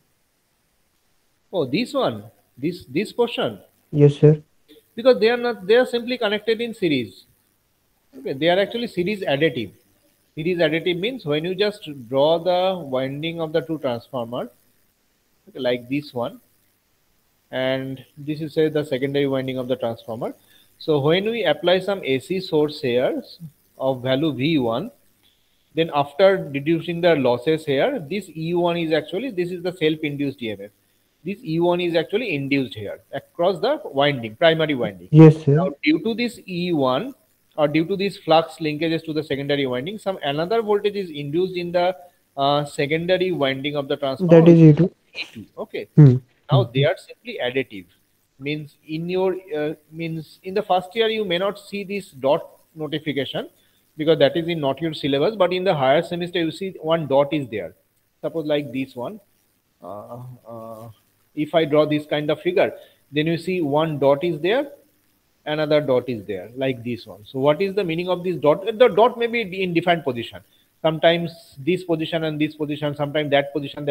Oh, this one, this portion. Yes, sir. Because they are not, they are simply connected in series. Okay, they are actually series additive. Series additive means when you just draw the winding of the two transformers, okay, like this one, and this is say the secondary winding of the transformer. So when we apply some AC source here of value V1, then after deducing the losses here, this E1 is actually, this is the self-induced EMF. This E1 is actually induced here across the winding, primary winding. Yes, sir. Now, due to this E1 or due to these flux linkages to the secondary winding, some another voltage is induced in the secondary winding of the transformer. That is E2. E2. Okay. Hmm. Now they are simply additive. Means in your means in the first year you may not see this dot notification because that is in not your syllabus, but in the higher semester you see one dot is there. Suppose like this one. If I draw this kind of figure, then you see one dot is there, another dot is there, like this one. So what is the meaning of this dot? The dot may be in different position. Sometimes this position and this position, sometimes that position,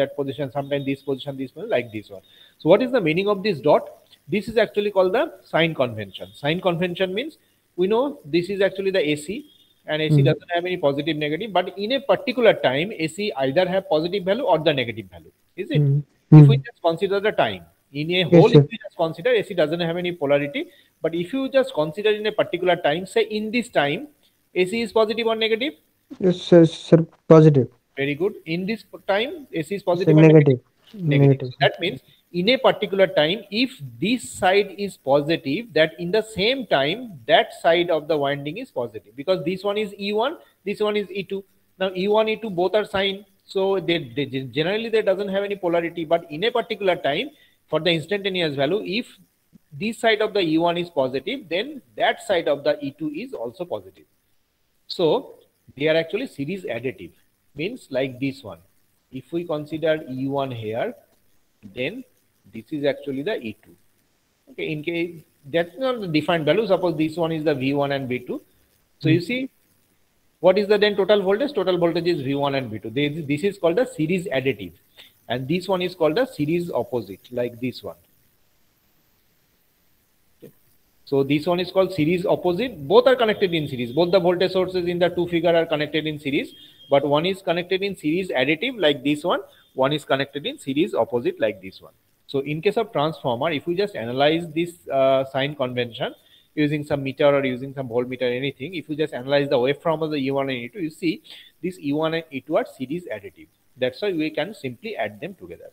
sometimes this position, like this one. So what is the meaning of this dot? This is actually called the sign convention. Sign convention means we know this is actually the AC, and AC doesn't have any positive, negative, but in a particular time, AC either have positive value or the negative value. Is it? If we just consider the time, in a whole, Yes, sir. if we just consider AC doesn't have any polarity, but if you just consider in a particular time, say in this time, AC is positive or negative? Yes, sir. Positive. Very good. In this time, AC is Sir, positive or negative. negative. So that means in a particular time, if this side is positive, that in the same time, that side of the winding is positive, because this one is E1, this one is E2. Now E1, E2 both are sign, so they generally they doesn't have any polarity, but in a particular time, for the instantaneous value, if this side of the E1 is positive, then that side of the E2 is also positive. So they are actually series additive, means like this one. If we consider E1 here, then this is actually the E2. Okay, in case that's not the defined value, suppose this one is the V1 and V2. So you see, what is the then total voltage? Total voltage is V1 and V2. This is called a series additive, and this one is called a series opposite, like this one. Okay. So this one is called series opposite. Both are connected in series. Both the voltage sources in the two figure are connected in series, but one is connected in series additive like this one. One is connected in series opposite like this one. So in case of transformer, if we just analyze this sign convention using some meter or using some voltmeter, anything, if you just analyze the waveform of the E1 and E2, you see this E1 and E2 are series additive. That's why we can simply add them together.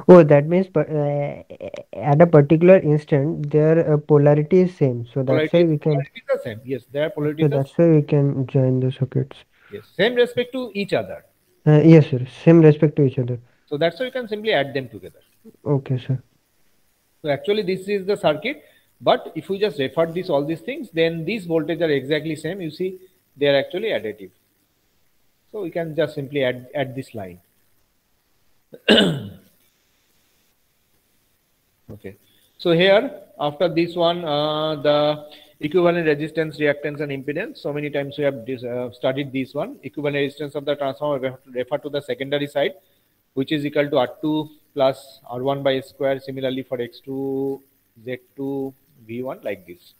Oh, that means at a particular instant their polarity is same. So that's why we can. Polarity is the same. Yes, their polarity So is the that's why we can join the sockets. yes, same respect to each other. Yes, sir. Same respect to each other. So that's why you can simply add them together. Okay, sir. So actually this is the circuit, but if we just refer this all these things, then these voltages are exactly same. You see, they are actually additive. So we can just simply add this line. Okay. So here, after this one, the equivalent resistance, reactance, and impedance. So many times we have studied this one. Equivalent resistance of the transformer, we have to refer to the secondary side, which is equal to R2 plus R1 by S square. Similarly for X2, Z2, V1, like this.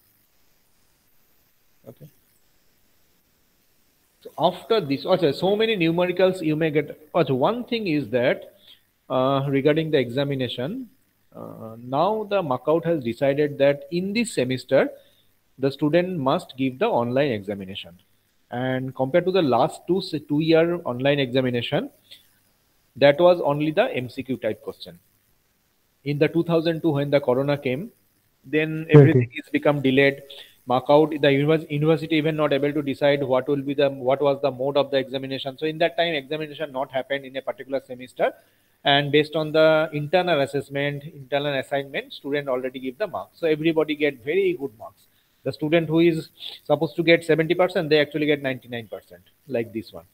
Okay. So after this, also so many numericals you may get. Also, one thing is that regarding the examination, now the Markout has decided that in this semester, the student must give the online examination. And compared to the last two-year online examination, that was only the MCQ type question. In the 2002, when the corona came, then everything is become delayed. Markout, the university even not able to decide what was the mode of the examination. So in that time, examination not happened in a particular semester, and based on the internal assessment, internal assignment, student already give the marks. So everybody get very good marks. The student who is supposed to get 70%, they actually get 99%, like this one.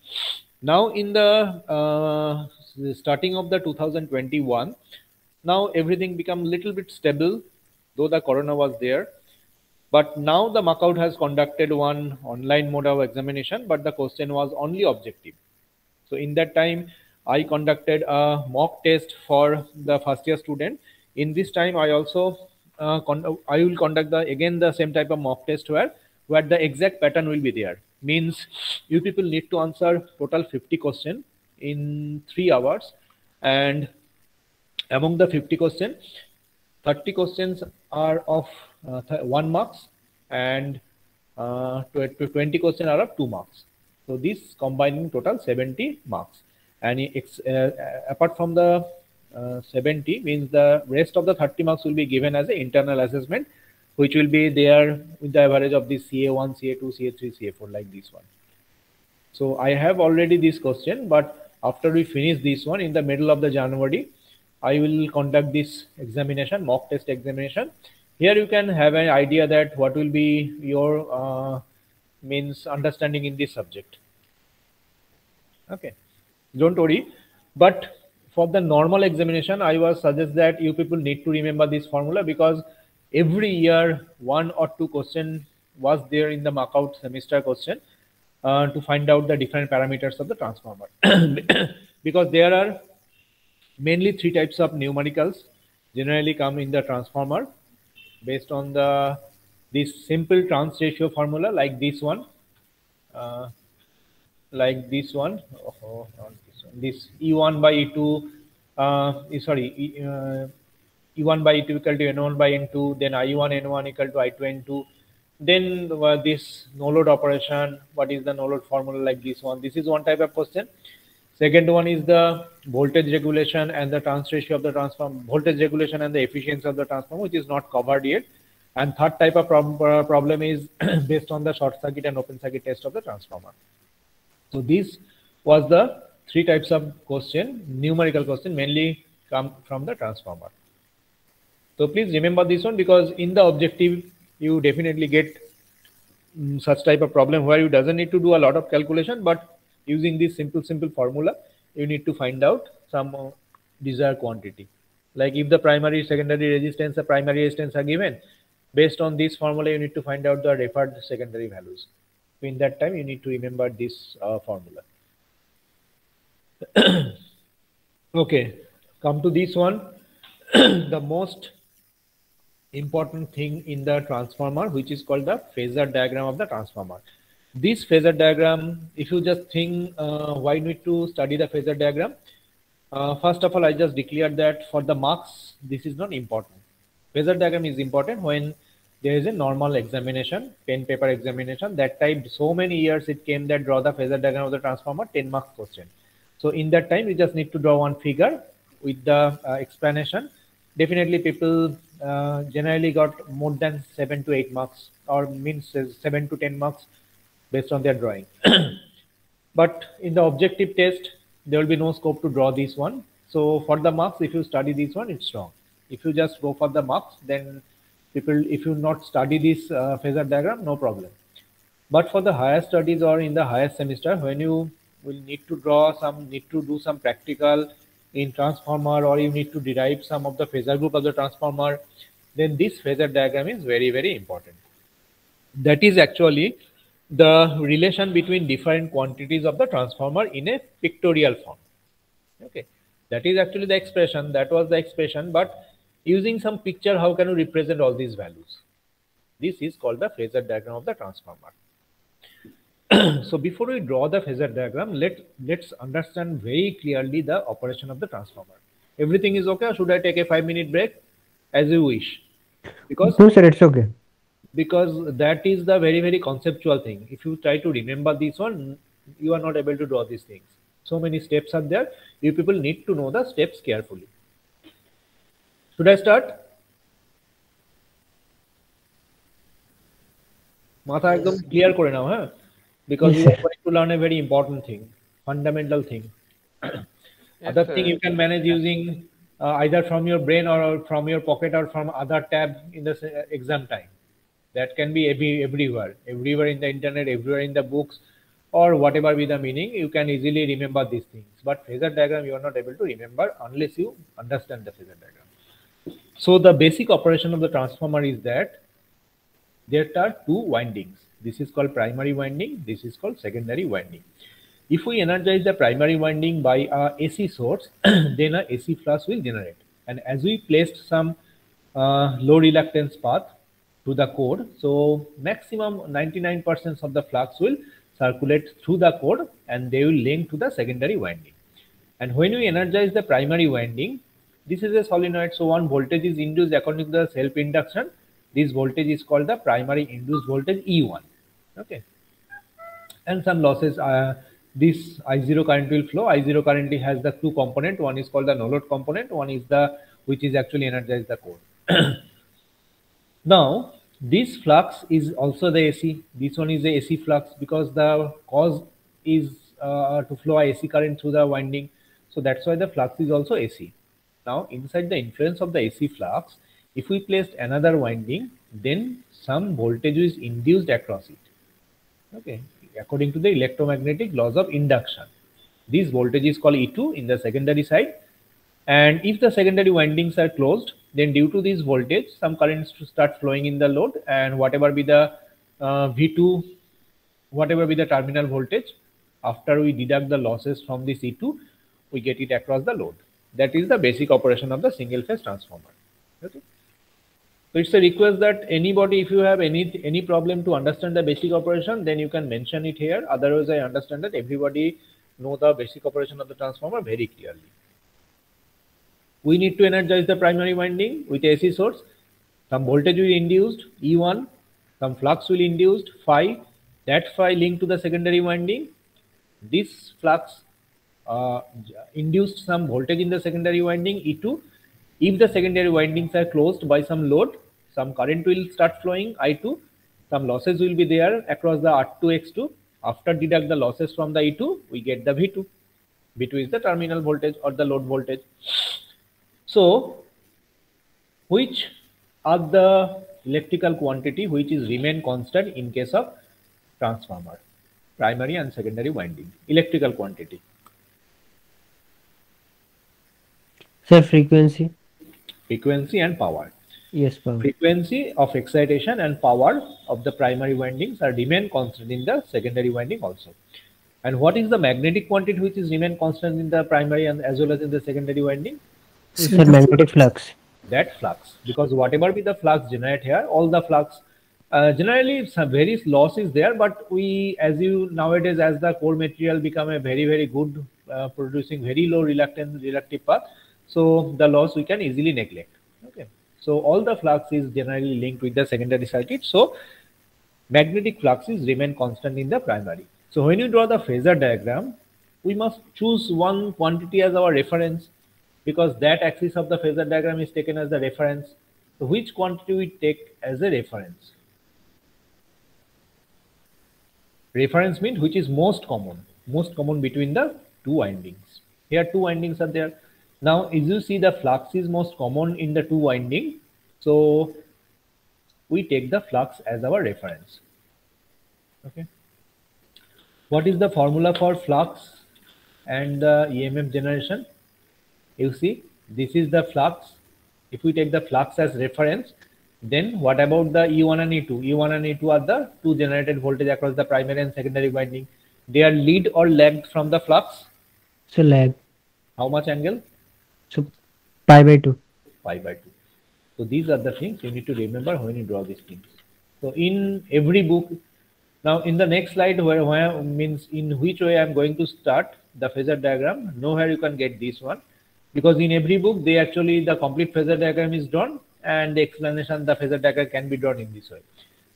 Now in the starting of the 2021, now everything become little bit stable, though the corona was there. But now the Markout has conducted one online mode of examination, but the question was only objective. So in that time, I conducted a mock test for the first year student. In this time, I also I will conduct again the same type of mock test where the exact pattern will be there. Means you people need to answer total 50 questions in 3 hours, and among the 50 questions, 30 questions are of 1 marks, and 20 questions are of 2 marks. So this combining total 70 marks. And apart from the 70, means the rest of the 30 marks will be given as an internal assessment, which will be there with the average of the CA1, CA2, CA3, CA4, like this one. So I have already this question, but after we finish this one in the middle of the January, I will conduct this examination, mock test examination. Here you can have an idea that what will be your means understanding in this subject. Okay, don't worry. But for the normal examination, I was suggest that you people need to remember this formula, because every year 1 or 2 question was there in the Markout semester question to find out the different parameters of the transformer. Because there are mainly 3 types of numericals generally come in the transformer based on this simple trans ratio formula, like this one, like this one. Oh, not this one. This E1 by E2, E1 by E2 equal to N1 by N2, then I1 N1 equal to I2 N2. Then this no load operation, what is the no load formula, like this one. This is one type of question. Second one is the voltage regulation and the trans ratio of the transformer, voltage regulation and the efficiency of the transformer, which is not covered yet. And third type of problem is based on the short circuit and open circuit test of the transformer. So this was the 3 types of question, numerical question, mainly come from the transformer. So please remember this one, because in the objective you definitely get such type of problem where you doesn't need to do a lot of calculation, but using this simple formula you need to find out some desired quantity. Like if the primary secondary resistance, the primary resistance are given, based on this formula you need to find out the referred secondary values. So in that time you need to remember this formula. Okay, come to this one. The most important thing in the transformer, which is called the phasor diagram of the transformer. This phasor diagram, if you just think why need to study the phasor diagram, first of all, I just declared that for the marks this is not important. Phasor diagram is important when there is a normal examination, pen paper examination. That time so many years it came that draw the phasor diagram of the transformer, 10 marks question. So in that time you just need to draw one figure with the explanation. Definitely people generally got more than 7 to 8 marks, or means 7 to 10 marks based on their drawing. But in the objective test there will be no scope to draw this one. So for the marks, if you study this one, it's wrong. If you just go for the marks, then people, if you not study this phasor diagram, no problem. But for the higher studies or in the higher semester, when you will need to do some practical in transformer, or you need to derive some of the phasor group of the transformer, then this phasor diagram is very important. That is actually the relation between different quantities of the transformer in a pictorial form. Okay, that is actually the expression, that was the expression, but using some picture, how can you represent all these values? This is called the phasor diagram of the transformer. So before we draw the phasor diagram, let's understand very clearly the operation of the transformer. Everything is okay, or should I take a 5-minute break? As you wish. Because no sir, it's okay. Because that is the very conceptual thing. If you try to remember this one, you are not able to draw these things. So many steps are there. You people need to know the steps carefully. Should I start? মাথা একদম clear করে নাও, হ্যাঁ? Because we are going to learn a very important thing, fundamental thing. Other thing you can manage using either from your brain or from your pocket or from other tab in the exam time. That can be everywhere in the internet, everywhere in the books, or whatever be the meaning, you can easily remember these things. But phasor diagram you are not able to remember unless you understand the phasor diagram. So the basic operation of the transformer is that there are two windings. This is called primary winding, this is called secondary winding. If we energize the primary winding by a AC source, then a AC flux will generate. And as we placed some low reluctance path to the core, so maximum 99% of the flux will circulate through the core and they will link to the secondary winding. And when we energize the primary winding, this is a solenoid, so one voltage is induced according to the self-induction. This voltage is called the primary induced voltage E1. Okay, and some losses. This I0 current will flow. I0 currently has the two component. One is called the no load component. One is the which is actually energize the core. Now this flux is also the AC. This one is the AC flux because the cause is to flow AC current through the winding. So that's why the flux is also AC. Now inside the influence of the AC flux, if we placed another winding, then some voltage is induced across it. Okay, according to the electromagnetic laws of induction. This voltage is called E2 in the secondary side. And if the secondary windings are closed, then due to this voltage, some currents start flowing in the load, and whatever be the V2, whatever be the terminal voltage, after we deduct the losses from this E2, we get it across the load. That is the basic operation of the single phase transformer. Okay. So it's a request that anybody, if you have any problem to understand the basic operation, then you can mention it here. Otherwise, I understand that everybody know the basic operation of the transformer very clearly. We need to energize the primary winding with AC source. Some voltage will induced E1, some flux will induced phi. That phi linked to the secondary winding. This flux induced some voltage in the secondary winding E2. If the secondary windings are closed by some load, some current will start flowing I2. Some losses will be there across the R2 X2. After deduct the losses from the E2, we get the V2. V2 is the terminal voltage or the load voltage. So Which are the electrical quantity which is remain constant in case of transformer, primary and secondary winding? Electrical quantity. Sir, frequency. Frequency and power. Yes, power. Frequency of excitation and power of the primary windings are remain constant in the secondary winding also. And what is the magnetic quantity which is remain constant in the primary and as well as in the secondary winding? Sir, magnetic flux. That flux, because whatever be the flux generate here, all the flux generally some various loss is there, but we, as you nowadays, as the core material become a very good producing very low reactive path, so the loss we can easily neglect. Okay, so all the flux is generally linked with the secondary circuit, so magnetic fluxes remain constant in the primary. So when you draw the phasor diagram, we must choose one quantity as our reference, because that axis of the phasor diagram is taken as the reference. So which quantity we take as a reference? Reference means which is most common between the two windings. Here two windings are there. Now as you see, the flux is most common in the two winding, so we take the flux as our reference. Okay, what is the formula for flux and the EMF generation? You see, this is the flux. If we take the flux as reference, then what about the E1 and E2? E1 and E2 are the two generated voltage across the primary and secondary winding. They are lead or lagged from the flux. So lag. How much angle? So pi by 2. Pi by 2. So these are the things you need to remember when you draw these things. So in every book, now in the next slide, where means in which way I'm going to start the phasor diagram, nowhere you can get this one, because in every book they actually the complete phasor diagram is drawn and the explanation the phasor diagram can be drawn in this way.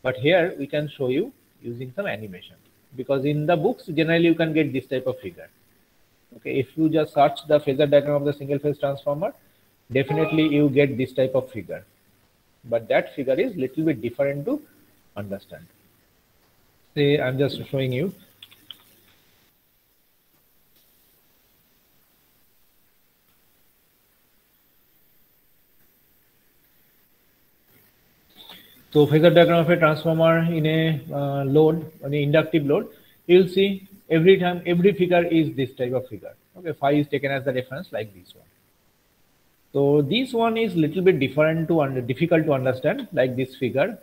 But here we can show you using some animation, because in the books generally you can get this type of figure. Okay, if you just search the phasor diagram of the single phase transformer, definitely you get this type of figure, but that figure is little bit different to understand. Say I'm just showing you. So phasor diagram of a transformer in a load, on an inductive load, you'll see every time every figure is this type of figure. Okay, phi is taken as the reference like this one. So this one is little bit different to difficult to understand, like this figure.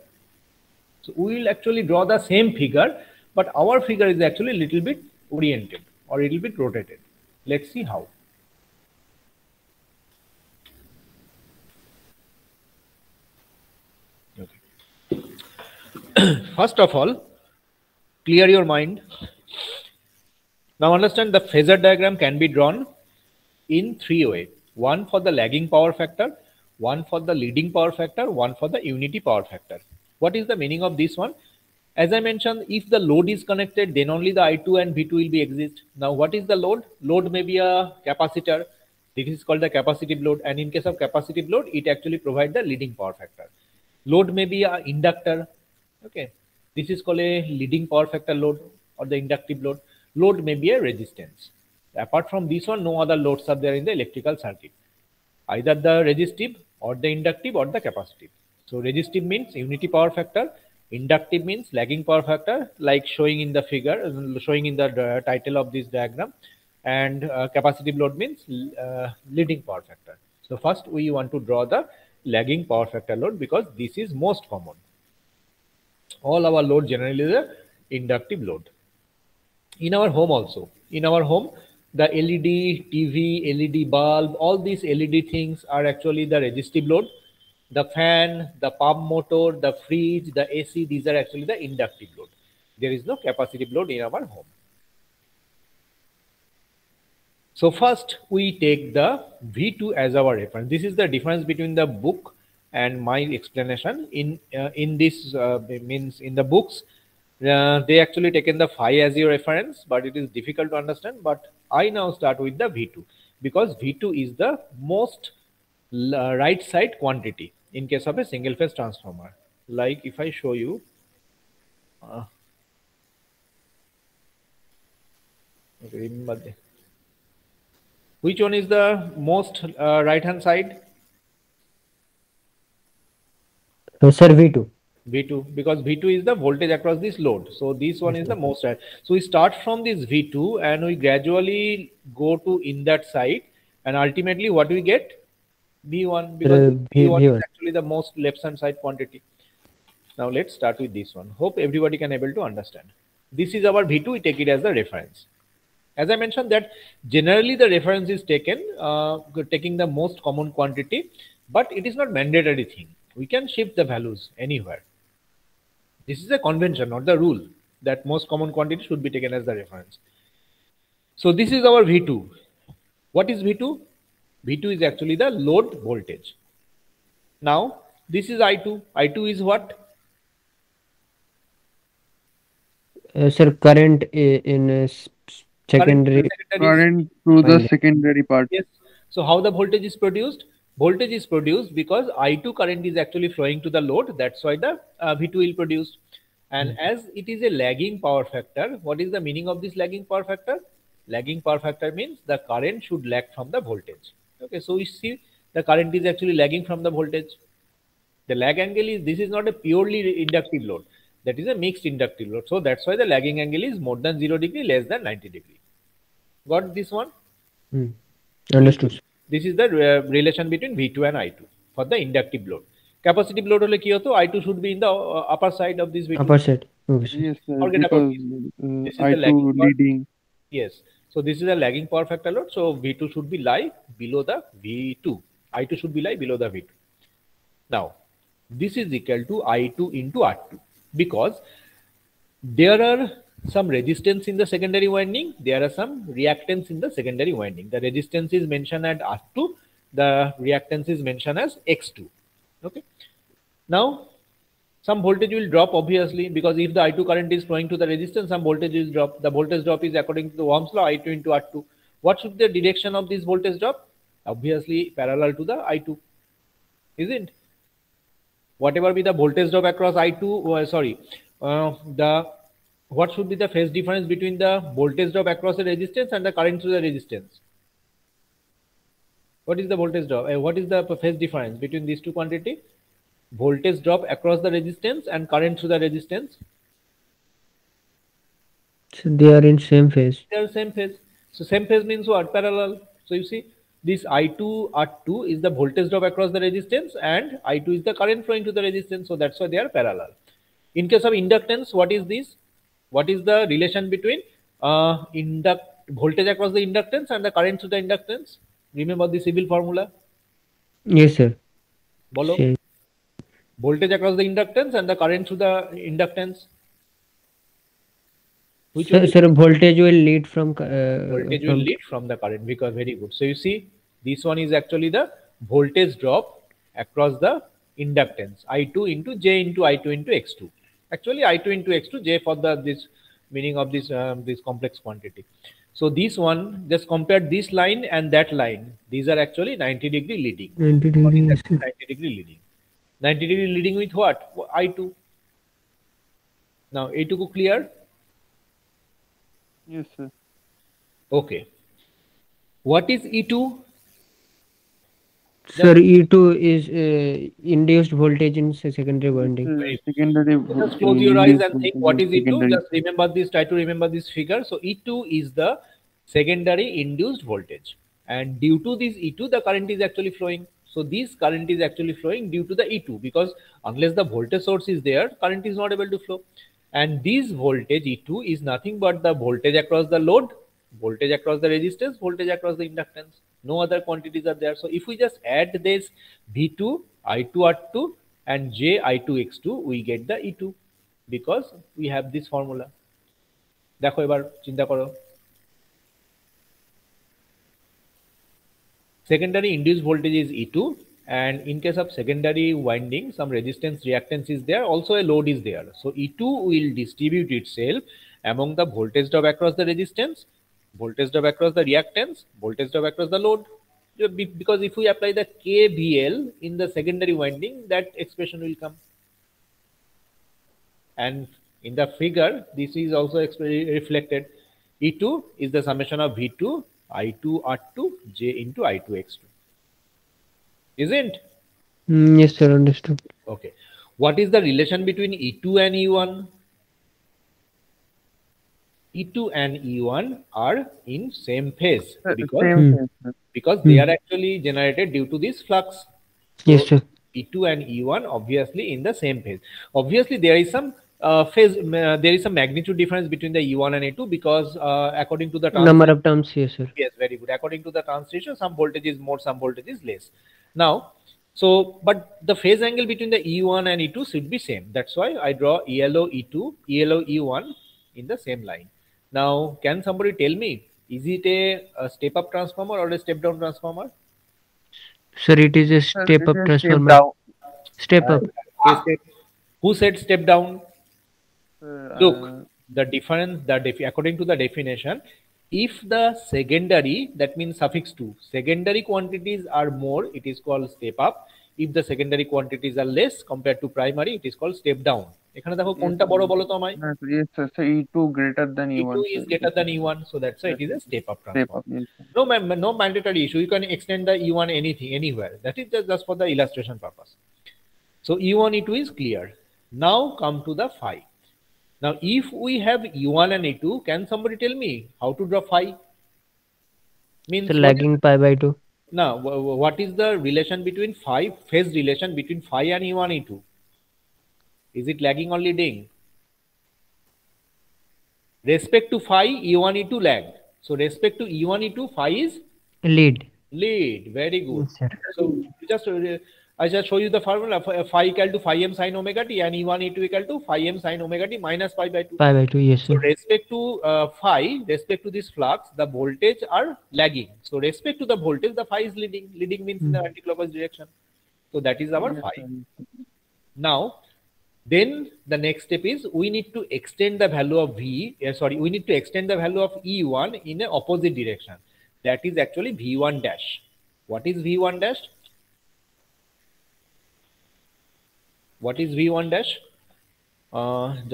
So we will actually draw the same figure, but our figure is actually a little bit oriented or a little bit rotated. Let's see how. Okay. First of all, clear your mind. Now understand the phasor diagram can be drawn in three ways. One for the lagging power factor, one for the leading power factor, one for the unity power factor. What is the meaning of this one? As I mentioned, if the load is connected, then only the I2 and V2 will be exist. Now what is the load? Load may be a capacitor. This is called the capacitive load, and in case of capacitive load, it actually provides the leading power factor. Load may be a inductor. Okay, this is called a leading power factor load or the inductive load. Load may be a resistance. Apart from this one, no other loads are there in the electrical circuit, either the resistive or the inductive or the capacitive. So resistive means unity power factor, inductive means lagging power factor, like showing in the figure, showing in the title of this diagram, and capacitive load means leading power factor. So first we want to draw the lagging power factor load, because this is most common. All our load generally is the inductive load. In our home also, in our home, the LED, TV, LED bulb, all these LED things are actually the resistive load. The fan, the pump motor, the fridge, the AC, these are actually the inductive load. There is no capacitive load in our home. So first we take the V2 as our reference. This is the difference between the book and my explanation. In this means in the books, they actually taken the phi as your reference, but it is difficult to understand. But I now start with the V2, because V2 is the most right side quantity in case of a single phase transformer. Like if I show you, remember which one is the most right hand side? Sir, V2. V2, because V2 is the voltage across this load. So this one is the most right. So we start from this V2 and we gradually go to in that side, and ultimately what we get? V1, because V1 is V1. actually the most left hand side quantity. Now let's start with this one. Hope everybody can able to understand. This is our V2, we take it as the reference. As I mentioned that generally the reference is taken, taking the most common quantity, but it is not mandatory thing. We can shift the values anywhere. This is a convention, not the rule, that most common quantity should be taken as the reference. So this is our V2. What is V2? V2 is actually the load voltage. Now this is I2. I2 is what? Sir, current in secondary. Current through the secondary part. Yes. So how the voltage is produced? Voltage is produced because I2 current is actually flowing to the load. That's why the V2 will produce. And as it is a lagging power factor, what is the meaning of this lagging power factor? Lagging power factor means the current should lag from the voltage. Okay, so we see the current is actually lagging from the voltage. The lag angle is, this is not a purely inductive load. That is a mixed inductive load. So that's why the lagging angle is more than 0 degree, less than 90 degree. Got this one? Understood. This is the relation between V2 and I2 for the inductive load. Capacitive load hole ki hoto, I2 should be in the upper side of this V2. Upper side. Okay, sir. Yes, sir, Forget about because this is the lagging I2 power. leading. Yes. So this is a lagging power factor load. So V2 should be lie below the V2. I2 should be lie below the V2. Now, this is equal to I2 into R2 because there are some resistance in the secondary winding. There are some reactance in the secondary winding. The resistance is mentioned at R2. The reactance is mentioned as X2. Okay. Now, some voltage will drop obviously because if the I2 current is flowing to the resistance, some voltage will drop. The voltage drop is according to the Ohm's law, I2 into R2. What should be the direction of this voltage drop? Obviously parallel to the I2, isn't? Whatever be the voltage drop across I2, what should be the phase difference between the voltage drop across the resistance and the current through the resistance? What is the voltage drop? What is the phase difference between these two quantity? Voltage drop across the resistance and current through the resistance. So they are in same phase. They are same phase. So same phase means what? Parallel. So you see this I2 R2 is the voltage drop across the resistance and I2 is the current flowing to the resistance. So that's why they are parallel. In case of inductance, what is this? What is the relation between voltage across the inductance and the current through the inductance? Remember the civil formula? Yes, sir. Bolo. Same. Voltage across the inductance and the current through the inductance. Which Sir, voltage will lead from voltage will lead from the current, because very good. So you see this one is actually the voltage drop across the inductance I2 into J into I2 into X2. Actually I2 into X2, J for the this meaning of this this complex quantity. So this one, just compare this line and that line. These are actually 90 degree leading. 90 degree. 90 degree leading. 90 degree leading with what? I2. Now A2 ko clear? Yes, sir. Okay. What is E2? Sir, E2 is induced voltage in secondary winding. Secondary. Just close your eyes and think what is E2. secondary. Just remember this, try to remember this figure. So E2 is the secondary induced voltage. And due to this E2, the current is actually flowing. So this current is actually flowing due to the E2, because unless the voltage source is there, current is not able to flow. And this voltage E2 is nothing but the voltage across the load, voltage across the resistance, voltage across the inductance. No other quantities are there. So if we just add this V2, I2 R2 and J I2 X2, we get the E2 because we have this formula. দেখো এবার চিন্তা করো। Secondary induced voltage is E2, and in case of secondary winding, some resistance reactance is there, also a load is there. So E2 will distribute itself among the voltage drop across the resistance, voltage drop across the reactance, voltage drop across the load. Because if we apply the KVL in the secondary winding, that expression will come. And in the figure, this is also reflected. E2 is the summation of V2, I2 R2, J into I2 X2. Isn't? Yes, sir, understood. Okay. What is the relation between E2 and E1? E2 and E1 are in same phase Same phase. because they are actually generated due to this flux. So Yes, sir. E2 and E1 obviously in the same phase. Obviously there is some there is some magnitude difference between the E1 and E2 because according to the Number of terms, yes, sir. yes, very good. According to the translation, some voltage is more, some voltage is less. Now, so but the phase angle between the E1 and E2 should be same. That's why I draw ELO E2, ELO E1 in the same line. Now, can somebody tell me, is it a step-up transformer or a step-down transformer? Sir, it is a Sir, step-up it is transformer. down. Step-up. Who said step-down? Sir, Look, the difference, according to the definition, if the secondary, that means suffix 2, secondary quantities are more, it is called step up. If the secondary quantities are less compared to primary, it is called step down. এখানে দেখো কোনটা বড় বলো তো আমায়? Yes, sir. So E2 greater than E1. E2 is sir. greater than E1, so that's why it is a step up Step transform. up. Yes, sir. No mandatory issue. You can extend the E1 anything, anywhere. That is just for the illustration purpose. So E1, E2 is clear. Now come to the phi. Now, if we have E1 and E2, can somebody tell me how to draw phi? Means So lagging pi by 2. now, what is the relation between phi, phase relation between phi and E1, E2? Is it lagging or leading? Respect to phi, E1, E2 lagged. So respect to E1, E2, phi is Lead. lead. Very good. Yes, sir. So just I just show you the formula. Phi equal to phi m sin omega t and E1, E2 equal to phi m sin omega t minus pi by 2. Pi by 2, yes, So sir. respect to phi, respect to this flux, the voltage are lagging. So respect to the voltage, the phi is leading. Leading means in the anticlockwise direction. So that is our phi. Now, then the next step is we need to extend the value of we need to extend the value of E1 in an opposite direction. That is actually V1 dash. What is V1 dash? What is V1 dash?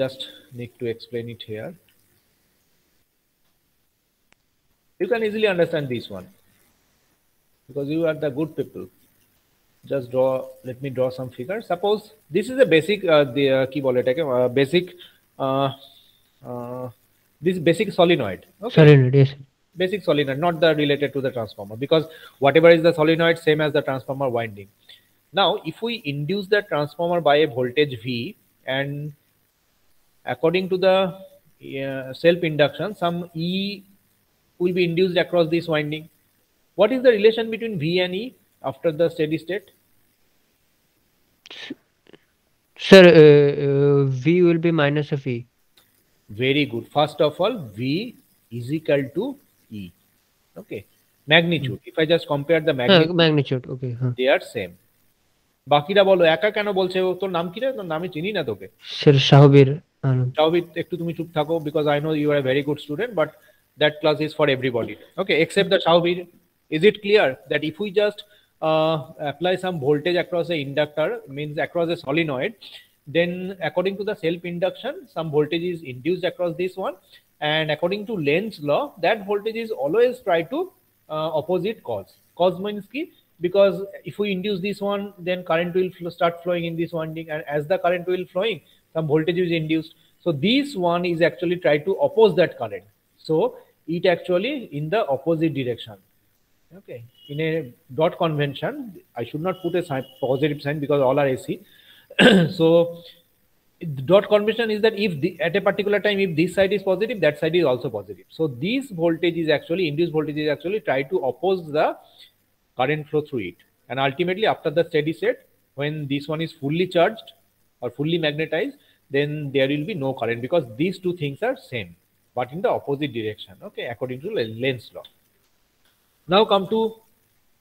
Just need to explain it here. You can easily understand this one because you are the good people. Just draw, let me draw some figures. Suppose this is a basic this basic solenoid. Okay. Solenoid, yes. Basic solenoid, not the related to the transformer, because whatever is the solenoid, same as the transformer winding. Now, if we induce the transformer by a voltage V, and according to the self-induction, some E will be induced across this winding. What is the relation between V and E after the steady state? Sir, V will be minus of E. Very good. First of all, V is equal to E. Okay. Magnitude. If I just compare the magnitude, Magnitude, okay. they are same. বাকিরা বলো একা কেন বলছে? তোর নাম কি রে? তোর নামই চিনি না তোকে। Sir, Shahbir. Shahbir, একটু তুমি চুপ থাকো, because I know you are a very good student, but that class is for everybody. Okay, except the Shahbir. Is it clear that if we just apply some voltage across the inductor, means across a solenoid, then according to the self-induction, some voltage is induced across this one, and according to Lenz's law, that voltage is always try to opposite cause. Cause means key, because if we induce this one, then current will start flowing in this winding, and as the current will flowing, some voltage is induced. So this one is actually try to oppose that current. So it actually in the opposite direction. Okay, in a dot convention, I should not put a positive sign because all are AC. So the dot convention is that if at a particular time, if this side is positive, that side is also positive. So this voltage is actually, induced voltage is actually try to oppose the current flow through it. And ultimately after the steady state, when this one is fully charged or fully magnetized, then there will be no current because these two things are same, but in the opposite direction. Okay, according to Lenz's law. Now come to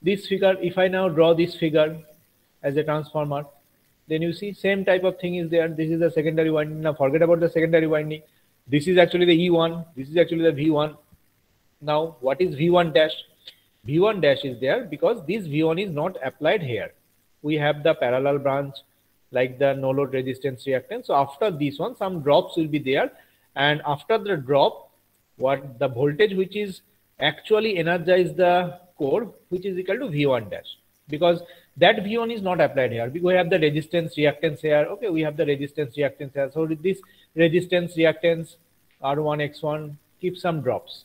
this figure. If I now draw this figure as a transformer, then you see same type of thing is there. This is the secondary winding. Now forget about the secondary winding. This is actually the E1. This is actually the V1. Now what is V1 dash? V1 dash is there because this V1 is not applied here. We have the parallel branch like the no load resistance reactance. So after this one, some drops will be there, and after the drop, what the voltage which is actually energize the core, which is equal to V1 dash. because that V1 is not applied here. We have the resistance reactance here. Okay, we have the resistance reactance here. So with this resistance reactance R1 X1 keep some drops,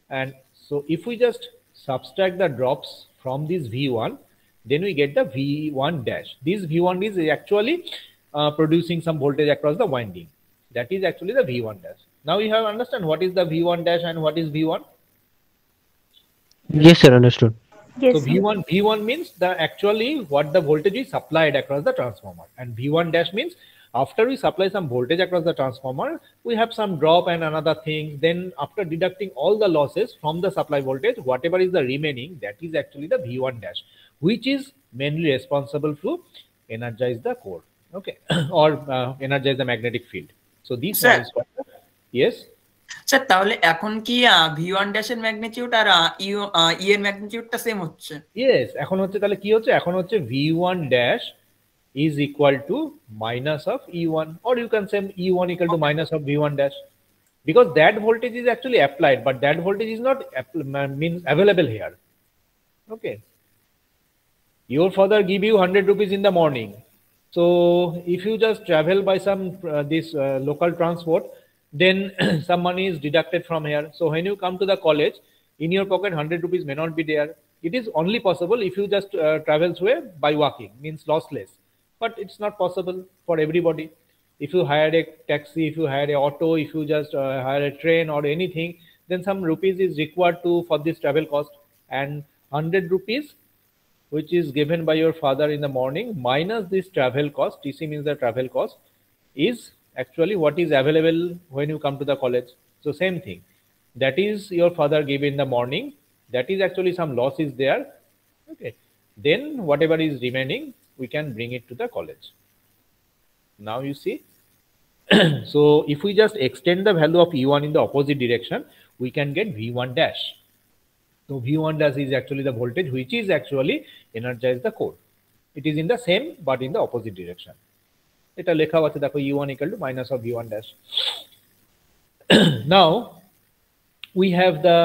and so if we just subtract the drops from this V1, then we get the V1 dash. This V1 is actually producing some voltage across the winding. That is actually the V1 dash. Now you have understand what is the V1 dash and what is V1. Yes, sir. Understood. So Yes, sir. V1 means the actually what the voltage is supplied across the transformer, and V1 dash means after we supply some voltage across the transformer, we have some drop and another thing. Then after deducting all the losses from the supply voltage, whatever is the remaining, that is actually the V1 dash, which is mainly responsible to energize the core, okay, or energize the magnetic field. So this Sir. one is what, yes. Sir তাহলে এখন কি V1 ড্যাশের magnitude আর ই এর ম্যাগনিটিউডটা same হচ্ছে? Yes, এখন হচ্ছে তাহলে কি হচ্ছে, এখন হচ্ছে V1 dash is equal to minus of E1, or you can say E1 equal to minus of V1 dash, because that voltage is actually applied, but that voltage is not means available here. Okay, your father give you 100 rupees in the morning, so if you just travel by some this local transport, then some money is deducted from here. So when you come to the college, in your pocket 100 rupees may not be there. It is only possible if you just travel through by walking, means lossless, but it's not possible for everybody. If you hire a taxi, if you hire a auto, if you just hire a train or anything, then some rupees is required to for this travel cost, and 100 rupees which is given by your father in the morning minus this travel cost, TC means the travel cost, is actually what is available when you come to the college. So same thing, that is your father gave in the morning, that is actually some loss is there, okay, then whatever is remaining we can bring it to the college. Now you see, so if we just extend the value of E1 in the opposite direction, we can get V1 dash. So V1 dash is actually the voltage which is actually energize the core. It is in the same but in the opposite direction. এটা লেখা আছে দেখো E1 equal to minus of V1 dash. Now we have the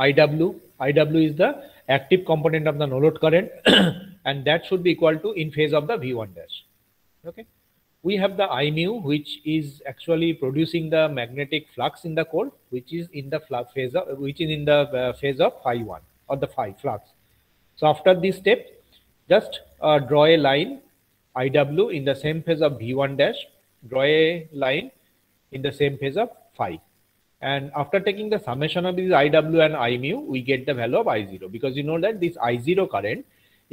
IW. IW is the active component of the no load current and that should be equal to in phase of the V1 dash. Okay, we have the I mu, which is actually producing the magnetic flux in the core, which is in the phase of phase of phi 1 or the phi flux. So after this step, just draw a line IW in the same phase of V1 dash, draw a line in the same phase of phi. And after taking the summation of these IW and I mu, we get the value of I0, because you know that this I0 current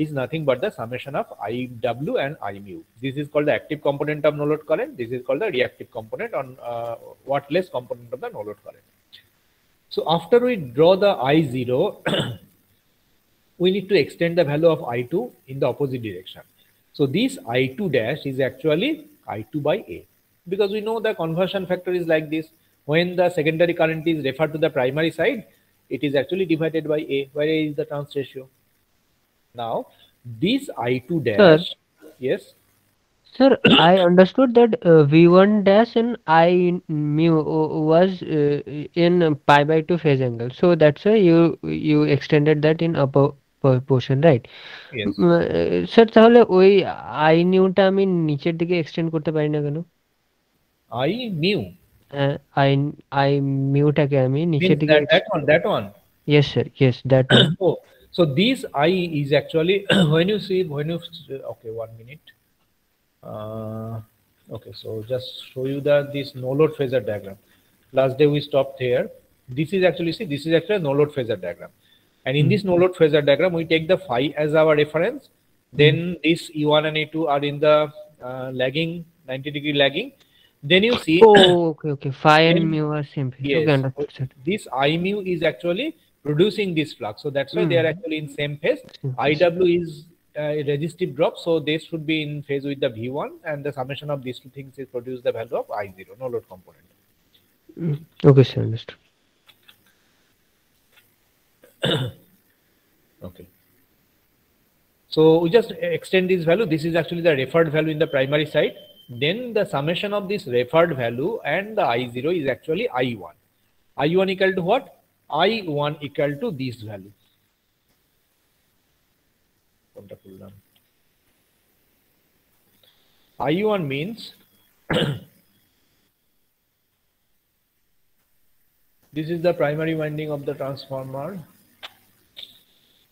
is nothing but the summation of IW and I mu. This is called the active component of no load current. This is called the reactive component on wattless component of the no load current. So after we draw the I0, we need to extend the value of I2 in the opposite direction. So this I2 dash is actually I2 by A, because we know the conversion factor is like this. When the secondary current is referred to the primary side, it is actually divided by A, where A is the trans ratio. Now this I2 dash, yes. Sir, I understood that V1 dash and I mu was in pi by 2 phase angle. So that's why you extended that in upper portion, right? Yes. Sir, তাহলে ওই I নিউটা আমি নিচের দিকে extend করতে পারি না কেন? I mu. I মিউটাকে আমি নিচের দিকে that one. Yes sir, yes, that one. Oh, so this I is actually when you okay, 1 minute. Okay, so just show you this no load phasor diagram. Last day we stopped here. This is actually, see, this is actually a no load phasor diagram, and in this no load phasor diagram we take the phi as our reference, then this E1 and E2 are in the lagging 90-degree lagging. Then you see, oh okay, phi and mu are same phase. Yes, Okay, understood, sir. this I mu is actually producing this flux, so that's why they are actually in same phase. IW is a resistive drop, so they should be in phase with the V1, and the summation of these two things is produce the value of I0, no load component. Okay sir, understood. Okay, so we just extend this value. This is actually the referred value in the primary side. Then the summation of this referred value and the I0 is actually I1. I1 equal to what? I1 equal to this value. IU1 means this is the primary winding of the transformer.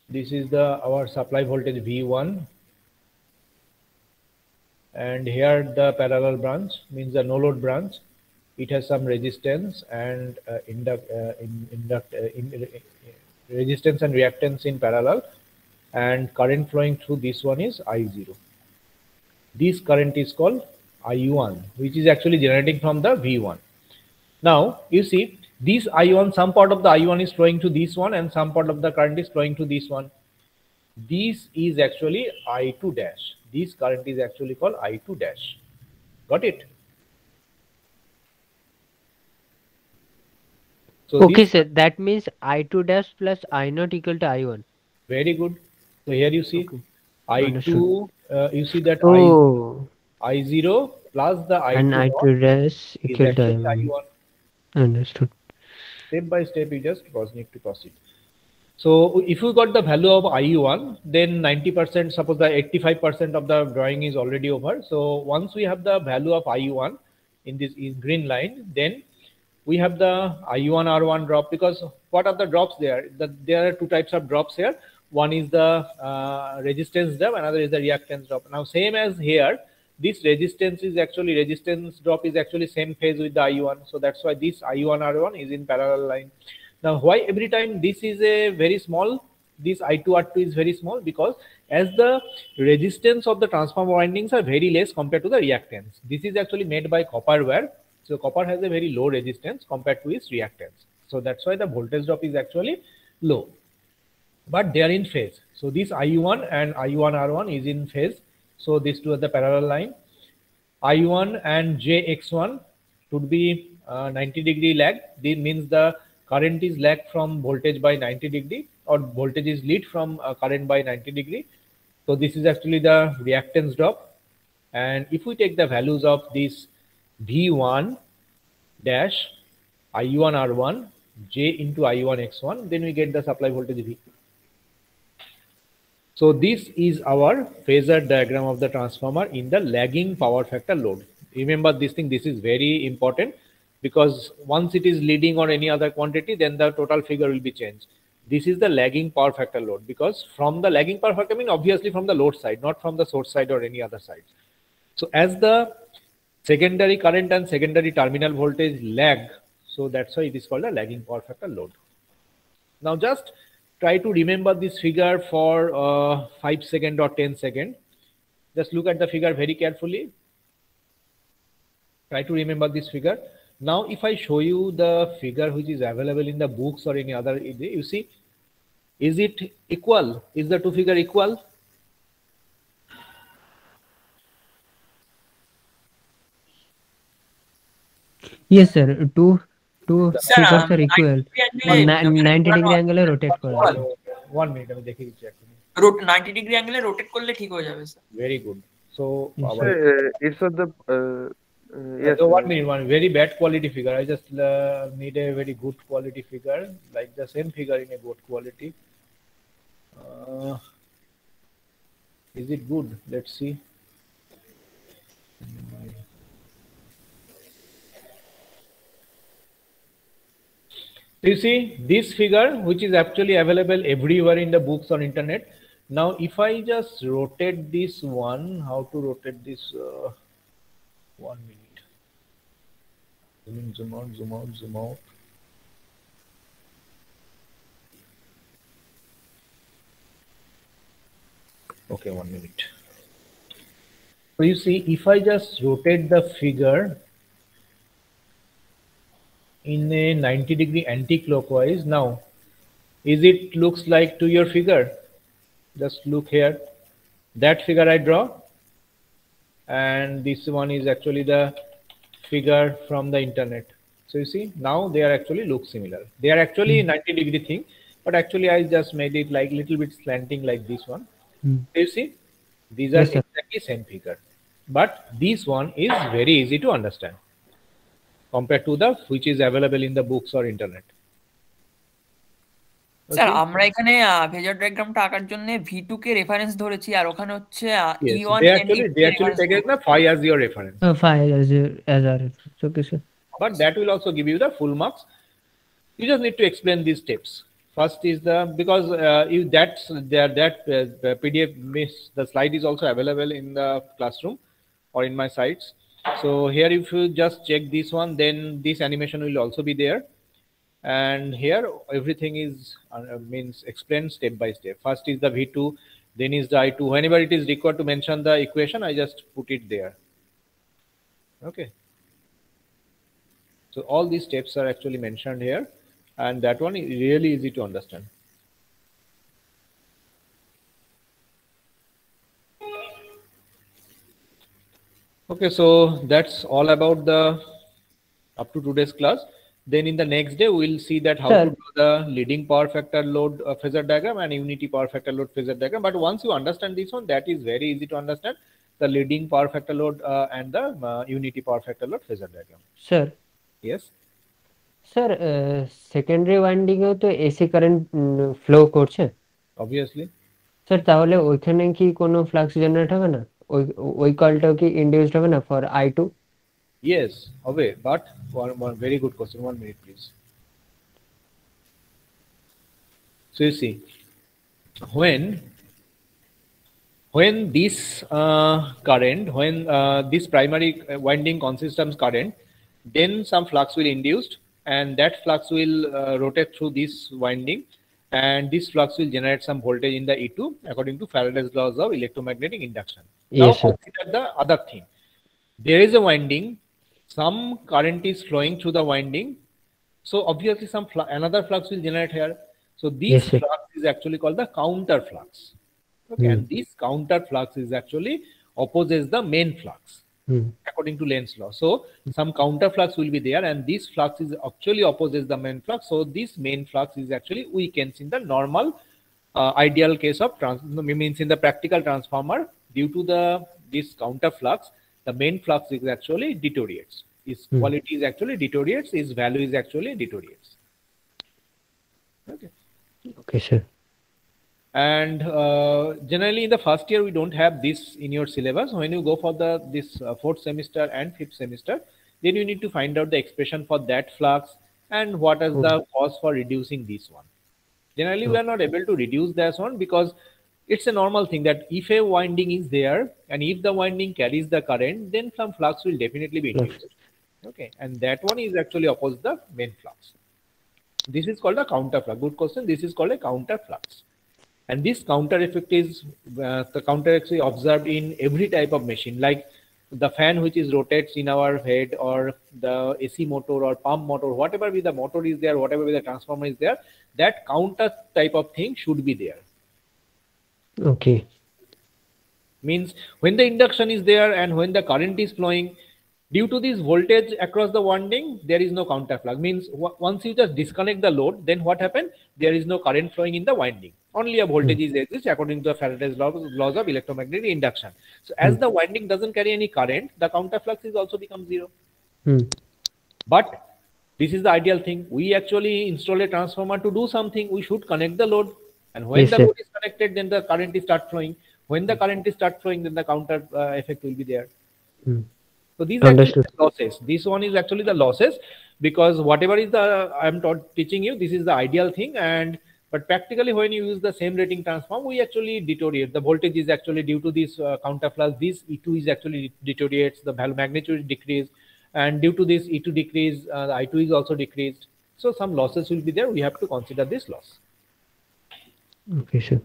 This is our supply voltage V1, and here the parallel branch means the no load branch. It has some resistance and resistance and reactance in parallel, and current flowing through this one is I0. This current is called IU1, which is actually generating from the V1. Now you see this IU1, some part of the IU1 is flowing to this one and some part of the current is flowing to this one. This is actually I2 dash. This current is actually called I2 dash. Got it? So Okay, sir. That means I2 dash plus I0 equal to I1. Very good. So here you see Okay. I2, you see that Oh, I0 plus the and I2 I2 dash is equal to actually I1. I1. Understood. Step by step, you just need to proceed. So if you got the value of IU1, then 90%, suppose the 85% of the drawing is already over. So once we have the value of IU1 in this green line, then we have the IU1 R1 drop, because what are the drops there? There are two types of drops here. One is the resistance drop, another is the reactance drop. Now same as here, this resistance drop is actually same phase with the IU1. So that's why this IU1 R1 is in parallel line. Now why every time this is a very small, this I2 R2 is very small? Because as the resistance of the transformer windings are very less compared to the reactance. This is actually made by copper wire. So copper has a very low resistance compared to its reactance. So that's why the voltage drop is actually low. But they are in phase. So this IU1 and IU1 R1 is in phase. So these two are the parallel line. IU1 and JX1 should be 90 degree lag. This means the current is lag from voltage by 90 degree, or voltage is lead from current by 90 degree. So this is actually the reactance drop. And if we take the values of this V1 dash IU1 R1 J into IU1 X1, then we get the supply voltage V. So this is our phasor diagram of the transformer in the lagging power factor load. Remember this thing, this is very important, because once it is leading or any other quantity, then the total figure will be changed. This is the lagging power factor load, because from the lagging power factor, I mean obviously from the load side, not from the source side or any other side. So as the secondary current and secondary terminal voltage lag, so that's why it is called a lagging power factor load. Now just try to remember this figure for 5 seconds or 10 seconds. Just look at the figure very carefully. Try to remember this figure. Now if I show you the figure which is available in the books or any other, you see, is it equal? Is the two figure equal? Yes, sir. Two Sir, figures are equal. 90 degree angle rotate করা আছে। 1 minute, আমি দেখে দিচ্ছি actually. 90 degree অ্যাঙ্গেলে rotate করলে ঠিক হয়ে যাবে sir. Very good. So It's at the yes. So 1 minute, one very bad quality figure. I just need a very good quality figure, like the same figure in a good quality. Is it good? Let's see. You see this figure, which is actually available everywhere in the books or internet. Now if I just rotate this one, how to rotate this? 1 minute. Zoom out, zoom out, zoom out. Okay, 1 minute. So you see, if I just rotate the figure in a 90 degree anti-clockwise, now is it looks like to your figure? Just look here, that figure I draw, and this one is actually the figure from the internet. So you see, now they are actually look similar. They are actually 90 degree thing, but actually I just made it like little bit slanting like this one. You see, these are exactly same figure, but this one is very easy to understand compared to the which is available in the books or internet. Sir Okay. আমরা এখানে phasor ডায়াগ্রামটা আঁকার জন্য V2 কে reference ধরেছি আর ওখানে হচ্ছে Yes, E1 they and actually E2 K reference take ধরেছি। the phi as your reference, Fine as our reference. Okay, sir. but that will also give you the full marks. You just need to explain these steps. First is because if that's there, that PDF the slide is also available in the classroom or in my sites. So here, if you just check this one, then this animation will also be there. And here everything is means explained step by step. First is the V2, then is the I2. Whenever it is required to mention the equation, I just put it there. Okay. So all these steps are actually mentioned here, and that one is really easy to understand. Okay, so that's all about the up to today's class. Then in the next day, we'll see that how to Sir. do the leading power factor load phasor diagram and unity power factor load phasor diagram. But once you understand this one, that is very easy to understand the leading power factor load and the unity power factor load phasor diagram. Sir. Yes. Sir, secondary winding এও তো AC current flow করছে। Obviously. Sir তাহলে ওইখানে কি কোনো flux generate হবে না? ওই কলটাও কি ইনডিউসড হবে না for I2? Yes, okay, but one very good question. 1 minute, please. So you see, when this current, when this primary winding consists current, then some flux will induced, and that flux will rotate through this winding, and this flux will generate some voltage in the E2 according to Faraday's laws of electromagnetic induction. Now Yes, sir. consider the other thing. There is a winding, some current is flowing through the winding, so obviously some another flux will generate here. So this Yes, sir. flux is actually called the counter flux. Okay, and this counter flux is actually opposes the main flux according to Lenz's law. So some counter flux will be there, and this flux is actually opposes the main flux. So this main flux is actually weakens in the normal ideal case of means in the practical transformer. Due to this counter flux, the main flux is actually deteriorates. Its quality is actually deteriorates. Its value is actually deteriorates. Okay. Okay, sir. And generally in the first year we don't have this in your syllabus. When you go for this fourth semester and fifth semester, then you need to find out the expression for that flux and what is the cause for reducing this one. Generally we are not able to reduce this one because it's a normal thing that if a winding is there and if the winding carries the current, then some flux will definitely be induced. Okay, and that one is actually opposite the main flux. This is called a counter flux. Good question. This is called a counter flux. And this counter effect is the counter actually observed in every type of machine, like the fan which is rotates in our head, or the AC motor or pump motor, whatever be the motor is there, whatever be the transformer is there, that counter type of thing should be there. Okay. Means when the induction is there and when the current is flowing, due to this voltage across the winding, there is no counter flux. Means once you just disconnect the load, then what happened? There is no current flowing in the winding. Only a voltage is exists according to the Faraday's laws of electromagnetic induction. So as the winding doesn't carry any current, the counter flux is also becomes zero. But this is the ideal thing. We actually install a transformer to do something. We should connect the load, and when Yes, the sir. load is connected, then the current is start flowing. When the current is start flowing, then the counter effect will be there. So these are actually Understood. the losses. This one is actually the losses, because whatever is the I'm teaching you, this is the ideal thing. And but practically when you use the same rating transform, we actually deteriorate. The voltage is actually due to this counter flux. This E2 is actually deteriorates. The value magnitude is decreased, and due to this E2 decrease, the I2 is also decreased. So some losses will be there. We have to consider this loss. Okay, sir.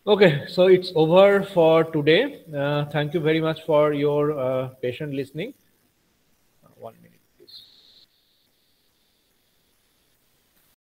Okay, so it's over for today. Thank you very much for your patient listening. 1 minute, please.